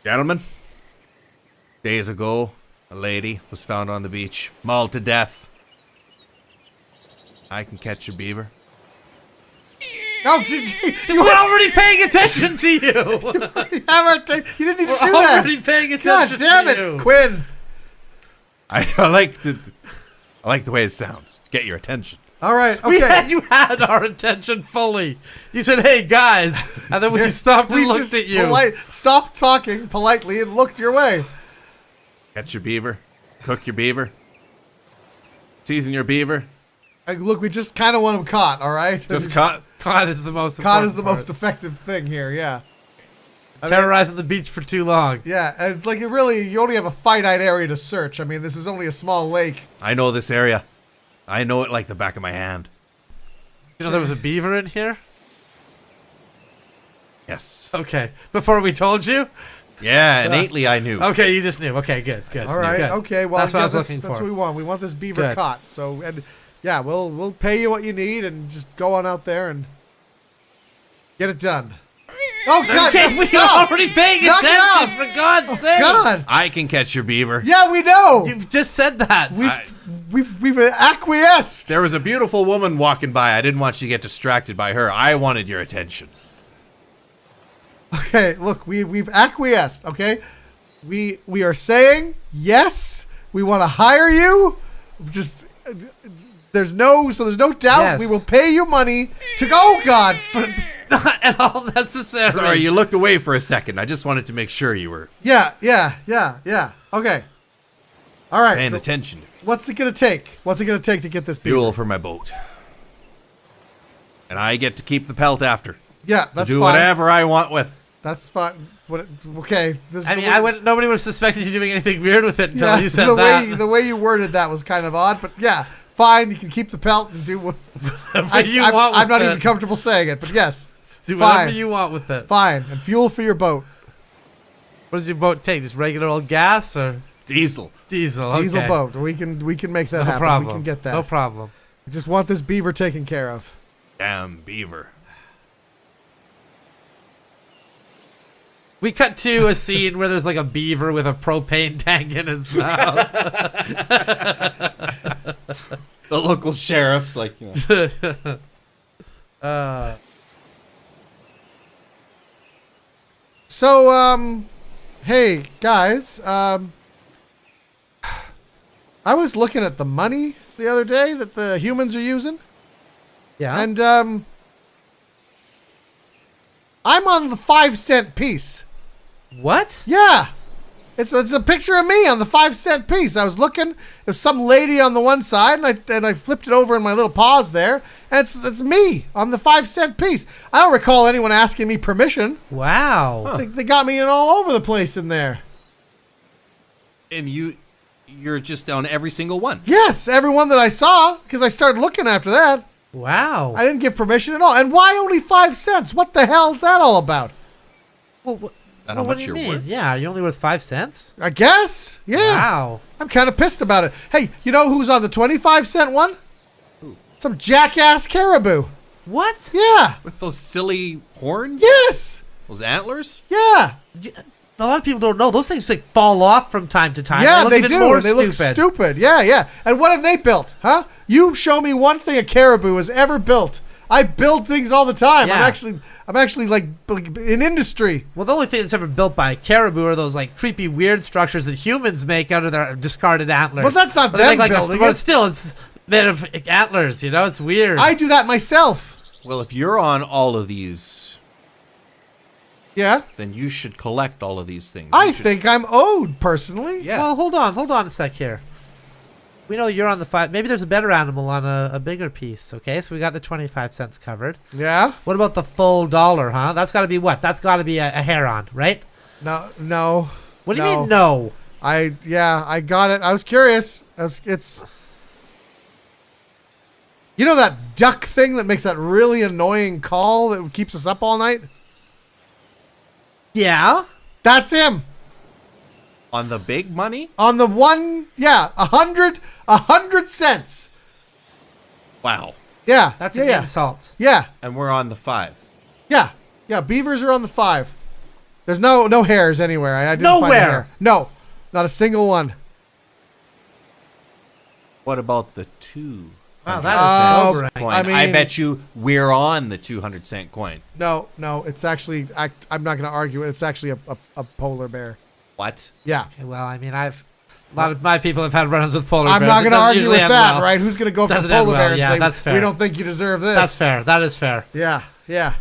Gentlemen, days ago, a lady was found on the beach, mauled to death. I can catch a beaver. Oh, You were already paying attention to you. you didn't even do We're that. already paying God attention damn to it, you. Quinn. I like the way it sounds. Get your attention. All right, okay. You had our attention fully. You said, "Hey guys," and then we stopped and looked at you. Stopped talking politely and looked your way. Catch your beaver. Cook your beaver. Season your beaver. Look, we just kind of want him caught, all right? Just caught. Caught is the most. Caught is the important most part. effective thing here, yeah. I mean, Terrorizing the beach for too long. yeah, and it's like you only have a finite area to search. I mean, this is only a small lake. I know this area. I know it like the back of my hand. You know there was a beaver in here. Yes. Okay, before we told you. Yeah, innately I knew. Okay, you just knew. Okay, good. All right, good. okay. Well, that's what I was yeah, looking that's for. what we want. We want this beaver Good. caught. So, and yeah, we'll pay you what you need and just go on out there and get it done. Oh God! Okay, we stop! already paying Knock it attention. off! For God's sake! God! I can catch your beaver. Yeah, we know. You just said that. We've acquiesced. There was a beautiful woman walking by. I didn't want you to get distracted by her. I wanted your attention. Okay, look, we've acquiesced. Okay, we are saying yes. We want to hire you. Just there's no doubt. Yes. We will pay you money to go. Oh God! Not at all necessary. Sorry, you looked away for a second. I just wanted to make sure you were Yeah. Okay. All right. paying so attention to me. what's it gonna take? What's it gonna take to get this beaver? Fuel for my boat. And I get to keep the pelt after. Yeah, To that's do fine. whatever I want with. That's fine. Okay. This is I the mean, way- nobody would have suspected you doing anything weird with it until Yeah, you said the that. way you worded that was kind of odd, but yeah, fine. You can keep the pelt and do what Whatever you want with I'm not it. even comfortable saying it, but yes, Do whatever fine. you want with it. fine. And fuel for your boat. What does your boat take? Just regular old gas or Diesel. diesel? Diesel Okay. boat. We can make that No happen. problem. We can get that. No problem. We just want this beaver taken care of. Damn beaver. We cut to a scene where there's like a beaver with a propane tank in his mouth. The local sheriff's like, you know. So, hey guys, I was looking at the money the other day that the humans are using, Yeah. and I'm on the 5-cent piece. What? Yeah. It's a picture of me on the 5-cent piece. I was looking. There's some lady on the one side, and I flipped it over in my little paws there, and it's me on the 5-cent piece. I don't recall anyone asking me permission. Wow. They got me in all over the place in there. And you're just on every single one. Yes, everyone that I saw, because I started looking after that. Wow. I didn't give permission at all. And why only 5 cents? What the hell is that all about? Well, That how what much do you you're mean? worth? Yeah, you're only worth 5 cents? I guess. Yeah. Wow. I'm kind of pissed about it. Hey, you know who's on the 25-cent one? Who? Some jackass caribou. What? Yeah. With those silly horns? Yes. Those antlers? Yeah. A lot of people don't know. Those things like fall off from time to time. Yeah, look they even do. More They look stupid. Yeah, yeah. And what have they built? Huh? You show me one thing a caribou has ever built. I build things all the time. Yeah. I'm actually like in industry. Well, the only thing that's ever built by a caribou are those like creepy, weird structures that humans make out of their discarded antlers. But that's not Or they them make, like, building but it. still, it's made of antlers. You know, it's weird. I do that myself. Well, if you're on all of these, Yeah. then you should collect all of these things. I You should- think I'm owed personally. Yeah. Well, hold on a sec here. We know you're on the 5. Maybe there's a better animal on a bigger piece. Okay, so we got the 25 cents covered. Yeah. What about the full dollar? Huh? That's got to be what? That's got to be a heron, right? No. What do you mean no? I got it. I was curious. It's you know that duck thing that makes that really annoying call that keeps us up all night? Yeah. That's him. on the big money? On the one, yeah, 100 cents. Wow. Yeah. That's yeah, an yeah. insult. Yeah. And we're on the 5. Yeah. Yeah. Beavers are on the 5. There's no hairs anywhere. I didn't find a Nowhere. hair. No. Not a single one. What about the 2? Wow, that is Oh, sobering. Coin. I I mean- bet you we're on the 200-cent coin. No. It's actually, I'm not going to argue it. It's actually a polar bear. What? Yeah. Okay, well, I mean, a lot of my people have had run-ins with polar I'm bears. not It going to doesn't argue usually with end that, well. right? Who's going to go up to a Doesn't end polar well. bear and Yeah, say, that's fair. we don't think you deserve this? That's fair. That is fair. Yeah. Yeah.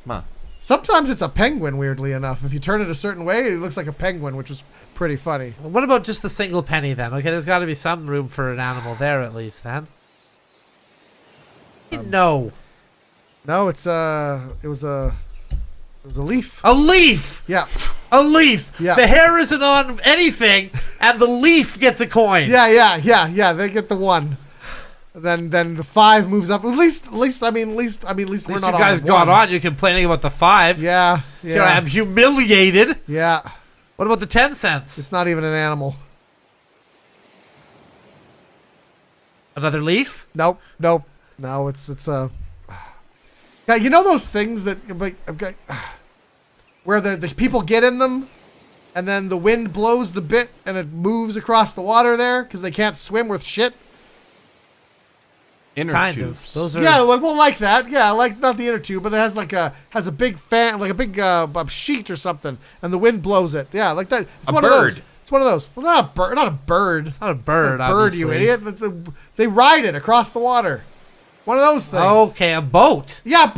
Huh. Sometimes it's a penguin, weirdly enough. If you turn it a certain way, it looks like a penguin, which is pretty funny. What about just the single penny then? Okay, there's got to be some room for an animal there at least then. No. No, it was a leaf. A leaf! Yeah. A leaf! Yeah. The hair isn't on anything, and the leaf gets a coin. Yeah. They get the 1. Then the 5 moves up. At least we're At least not you on guys the got 1. on. You're complaining about the 5. Yeah. Here I am humiliated. Yeah. What about the 10 cents? It's not even an animal. Another leaf? Nope. No, it's a. Yeah, you know those things that where the people get in them, and then the wind blows the bit and it moves across the water there because they can't swim with shit. Inner Kind tubes. of. Those are. Yeah, well, like that. Yeah, like not the inner tube, but it has a big fan, like a big sheet or something, and the wind blows it. Yeah, like that. It's A one of bird. those. It's one of those. Well, not a bird. Not a bird. Not a bird, A bird, you obviously. idiot. They ride it across the water. One of those things. Okay, a boat. Yeah, a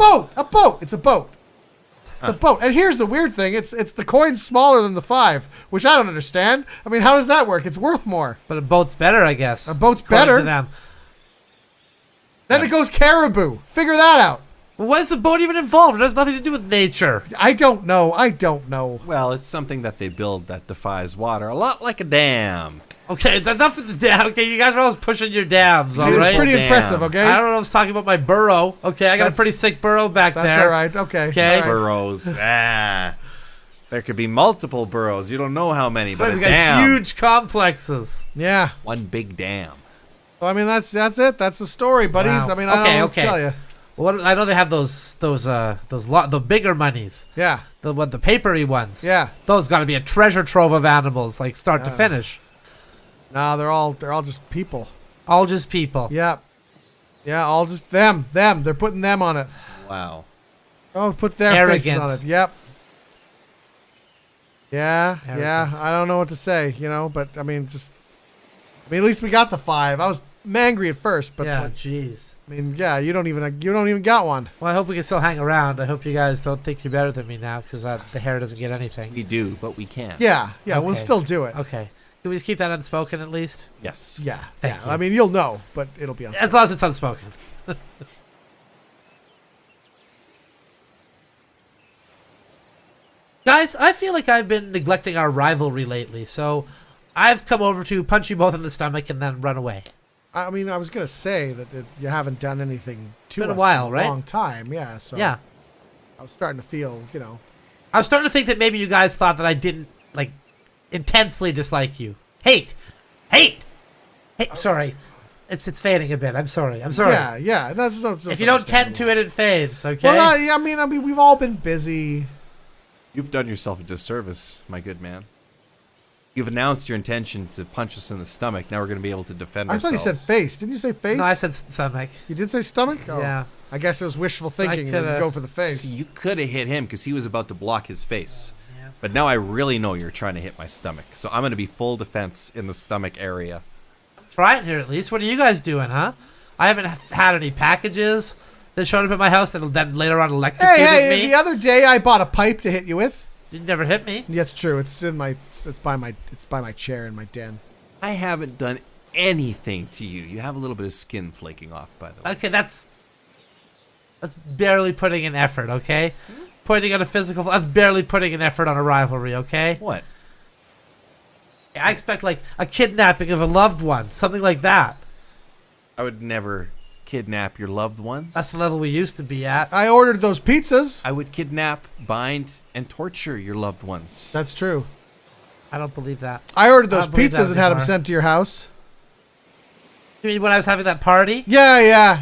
boat. It's a boat. It's a boat. And here's the weird thing. It's the coin's smaller than the 5, which I don't understand. I mean, how does that work? It's worth more. But a boat's better, I guess. A boat's according better? to them. Then it goes caribou. Figure that out. Well, why is the boat even involved? It has nothing to do with nature. I don't know. Well, it's something that they build that defies water, a lot like a dam. Okay, enough of the dam. Okay, you guys are always pushing your dams, all It's right? pretty Damn. impressive, okay? I don't know. I was talking about my burrow. Okay, I got a That's- pretty sick burrow back That's there. all right. Okay. Okay. All right. Burrows. There could be multiple burrows. You don't know how many, but We've a got dam. huge complexes. Yeah. One big dam. Well, I mean, that's it. That's the story, buddies. Wow. I mean, I don't know what to tell you. Well, I know they have the bigger monies, Yeah. the papery ones. Yeah. Those got to be a treasure trove of animals, like start to finish. No, they're all just people. All just people. Yeah. Yeah, all just them. They're putting them on it. Wow. Oh, put their faces Arrogant. on it. Yep. Yeah, Arrogant. I don't know what to say, but I mean, at least we got the 5. I was angry at first, but Yeah, jeez. I mean, yeah, you don't even got one. Well, I hope we can still hang around. I hope you guys don't think you're better than me now because the hair doesn't get anything. We do, but we can't. Yeah, we'll Okay. still do it. Okay. Can we just keep that unspoken at least? Yes. Yeah, Thank you. I mean, you'll know, but it'll be unspoken. As long as it's unspoken. Guys, I feel like I've been neglecting our rivalry lately, so I've come over to punch you both in the stomach and then run away. I mean, I was gonna say that you haven't done anything to Been a us while, in right? a long time. Yeah, so Yeah. I was starting to feel, I was starting to think that maybe you guys thought that I didn't, like, intensely dislike you. Hate! Sorry. It's fading a bit. I'm sorry. Yeah. That's If you don't tend to it, it fades, okay? Well, I mean, we've all been busy. You've done yourself a disservice, my good man. You've announced your intention to punch us in the stomach. Now we're going to be able to defend I thought ourselves. you said face. Didn't you say face? No, I said stomach. You did say stomach? Oh. Yeah. I guess it was wishful thinking and coulda- go for the face. See, you could have hit him because he was about to block his face. Yeah. But now I really know you're trying to hit my stomach. So I'm going to be full defense in the stomach area. Try it here at least. What are you guys doing, huh? I haven't had any packages that showed up at my house that then later on electrocuted Hey, me. the other day I bought a pipe to hit you with. You never hit me. Yeah, it's true. It's by my chair in my den. I haven't done anything to you. You have a little bit of skin flaking off, by the way. Okay, that's barely putting an effort, okay? Pointing at a physical, that's barely putting an effort on a rivalry, okay? What? I expect like a kidnapping of a loved one, something like that. I would never kidnap your loved ones. That's the level we used to be at. I ordered those pizzas. I would kidnap, bind, and torture your loved ones. That's true. I don't believe that. I ordered I those don't believe that pizzas and had them anymore. sent to your house. You mean when I was having that party? Yeah.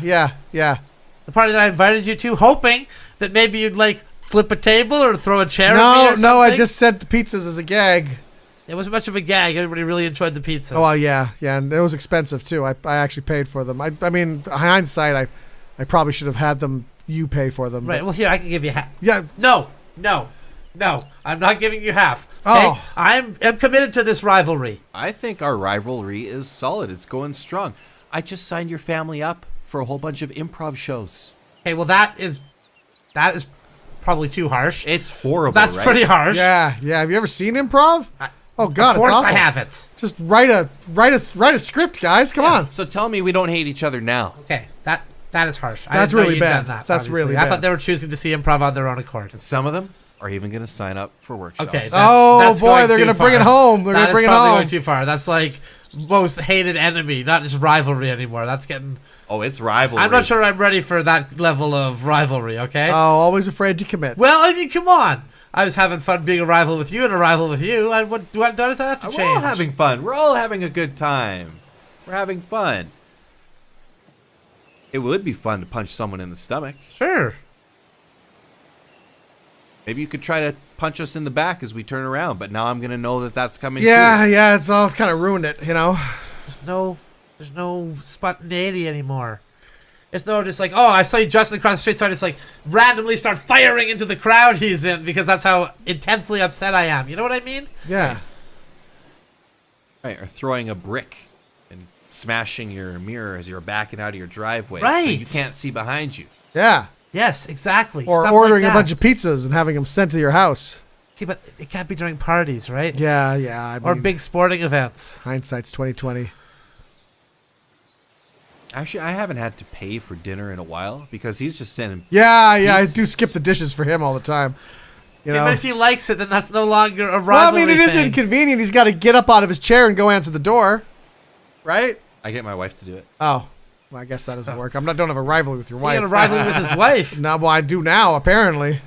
The party that I invited you to, hoping that maybe you'd like flip a table or throw a chair at me or something? No, I just sent the pizzas as a gag. It wasn't much of a gag. Everybody really enjoyed the pizzas. Oh, well, yeah, and it was expensive too. I actually paid for them. I mean, hindsight, I probably should have had you pay for them. Right, but- well here, I can give you half. Yeah. No. I'm not giving you half. Okay? Oh. I'm committed to this rivalry. I think our rivalry is solid. It's going strong. I just signed your family up for a whole bunch of improv shows. Okay, well that is probably too harsh. It's horrible, That's right? pretty harsh. Yeah. Have you ever seen improv? Oh God, Of course it's awful. I haven't. Just write a script, guys. Come on. So tell me we don't hate each other now. Okay, that is harsh. I That's didn't know really you'd bad. done that, That's obviously. really I bad. thought they were choosing to see improv on their own accord. And some of them are even going to sign up for workshops. Okay. Oh, boy, going they're too gonna bring it far. home. They're That gonna bring is it probably home. going too far. That's like most hated enemy, not just rivalry anymore. That's getting. Oh, it's rivalry. I'm not sure I'm ready for that level of rivalry. Okay. Oh, always afraid to commit. Well, I mean, come on. I was having fun being a rival with you and a rival with you. What does that have to change? We're all having fun. We're all having a good time. We're having fun. It would be fun to punch someone in the stomach. Sure. Maybe you could try to punch us in the back as we turn around, but now I'm going to know that that's coming Yeah, too. yeah. It's all kind of ruined it, There's no spontaneity anymore. It's no just like, oh, I saw you Justin across the street, so I just like randomly start firing into the crowd he's in because that's how intensely upset I am. You know what I mean? Yeah. Right, or throwing a brick and smashing your mirror as you're backing out of your driveway. So Right. you can't see behind you. Yeah. Yes, exactly. Or Stuff ordering like a that. bunch of pizzas and having them sent to your house. Okay, but it can't be during parties, right? Yeah. I Or mean, big sporting events. hindsight's 2020. Actually, I haven't had to pay for dinner in a while because he's just sending. Yeah. I do Pizzas. skip the dishes for him all the time. You Yeah, know. but if he likes it, then that's no longer a rivalry Well, I mean, it is thing. inconvenient. He's got to get up out of his chair and go answer the door, right? I get my wife to do it. Oh, well, I guess that doesn't work. Don't have a rivalry with your He wife. had a rivalry with his wife. No, well, I do now. Apparently,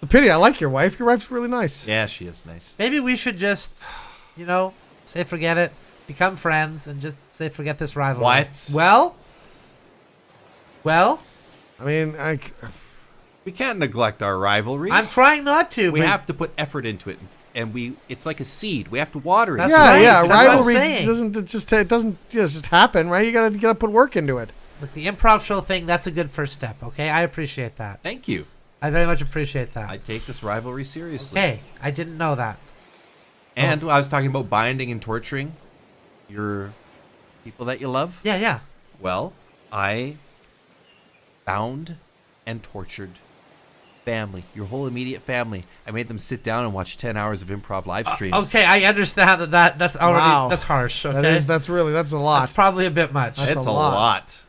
the pity. I like your wife. Your wife's really nice. Yeah, she is nice. Maybe we should just, say forget it, become friends, and just say forget this rivalry. What? Well, I mean, We can't neglect our rivalry. I'm trying not to. we but have to put effort into it, and it's like a seed. We have to water it. That's yeah, right. yeah. That's what I'm Rivalry saying. doesn't just happen, right? You gotta put work into it. Look, the improv show thing, that's a good first step, okay? I appreciate that. Thank you. I very much appreciate that. I take this rivalry seriously. Hey, I didn't know that. And I was talking about binding and torturing your people that you love. Yeah, yeah. Well, I bound and tortured family, your whole immediate family. I made them sit down and watch 10 hours of improv live streams. Okay, I understand that's already Wow. that's harsh. Okay, That's a lot. That's probably a bit much. That's It's a a lot. lot.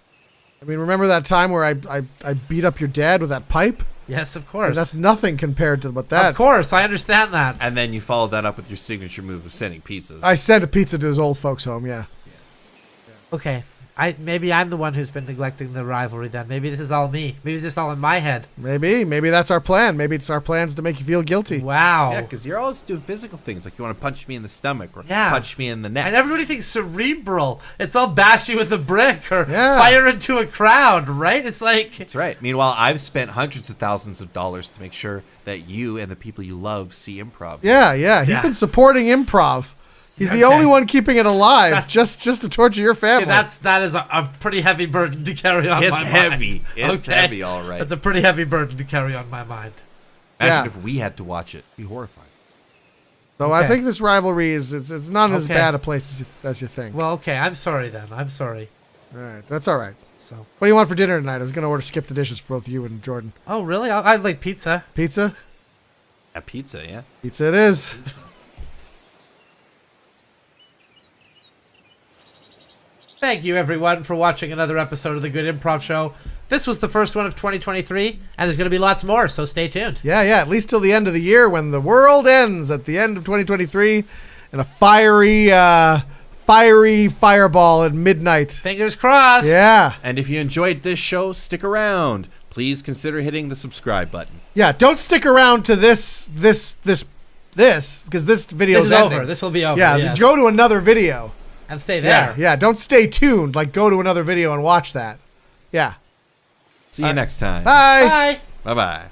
I mean, remember that time where I beat up your dad with that pipe? Yes, of course. That's nothing compared to what that. Of course, I understand that. And then you followed that up with your signature move of sending pizzas. I sent a pizza to his old folks' home. Yeah. Okay, maybe I'm the one who's been neglecting the rivalry. Then maybe this is all me. Maybe it's just all in my head. Maybe that's our plan. Maybe it's our plans to make you feel guilty. Wow. Yeah, because you're always doing physical things, like you want to punch me in the stomach or Yeah. punch me in the neck. And everybody thinks cerebral. It's all bash you with a brick or Yeah. fire into a crowd, right? It's like That's right. Meanwhile, I've spent hundreds of thousands of dollars to make sure that you and the people you love see improv. Yeah. He's Yeah. been supporting improv. He's the Okay. only one keeping it alive, just to torture your family. that is a pretty heavy burden to carry on It's my heavy. mind. It's heavy, all right. That's a pretty heavy burden to carry on my mind. Imagine Yeah. if we had to watch it. Be horrified. So I Okay. think this rivalry is it's not as Okay. bad a place as you think. Well, okay, I'm sorry then. I'm sorry. All right, that's all right. So, What do you want for dinner tonight? I was gonna order skip the dishes for both you and Jordan. oh really? I'd like pizza. Pizza? A pizza, yeah. Pizza it is. Thank you, everyone, for watching another episode of the Good Improv Show. This was the first one of 2023, and there's going to be lots more, so stay tuned. Yeah, at least till the end of the year when the world ends at the end of 2023 in a fiery fireball at midnight. Fingers crossed. Yeah. And if you enjoyed this show, stick around. Please consider hitting the subscribe button. Yeah, don't stick around to this because this video's This is ending. over. This will be over. Yeah, yes. go to another video. And stay there. Yeah, don't stay tuned. Like, go to another video and watch that. Yeah. See you next time. Bye. Bye. Bye-bye.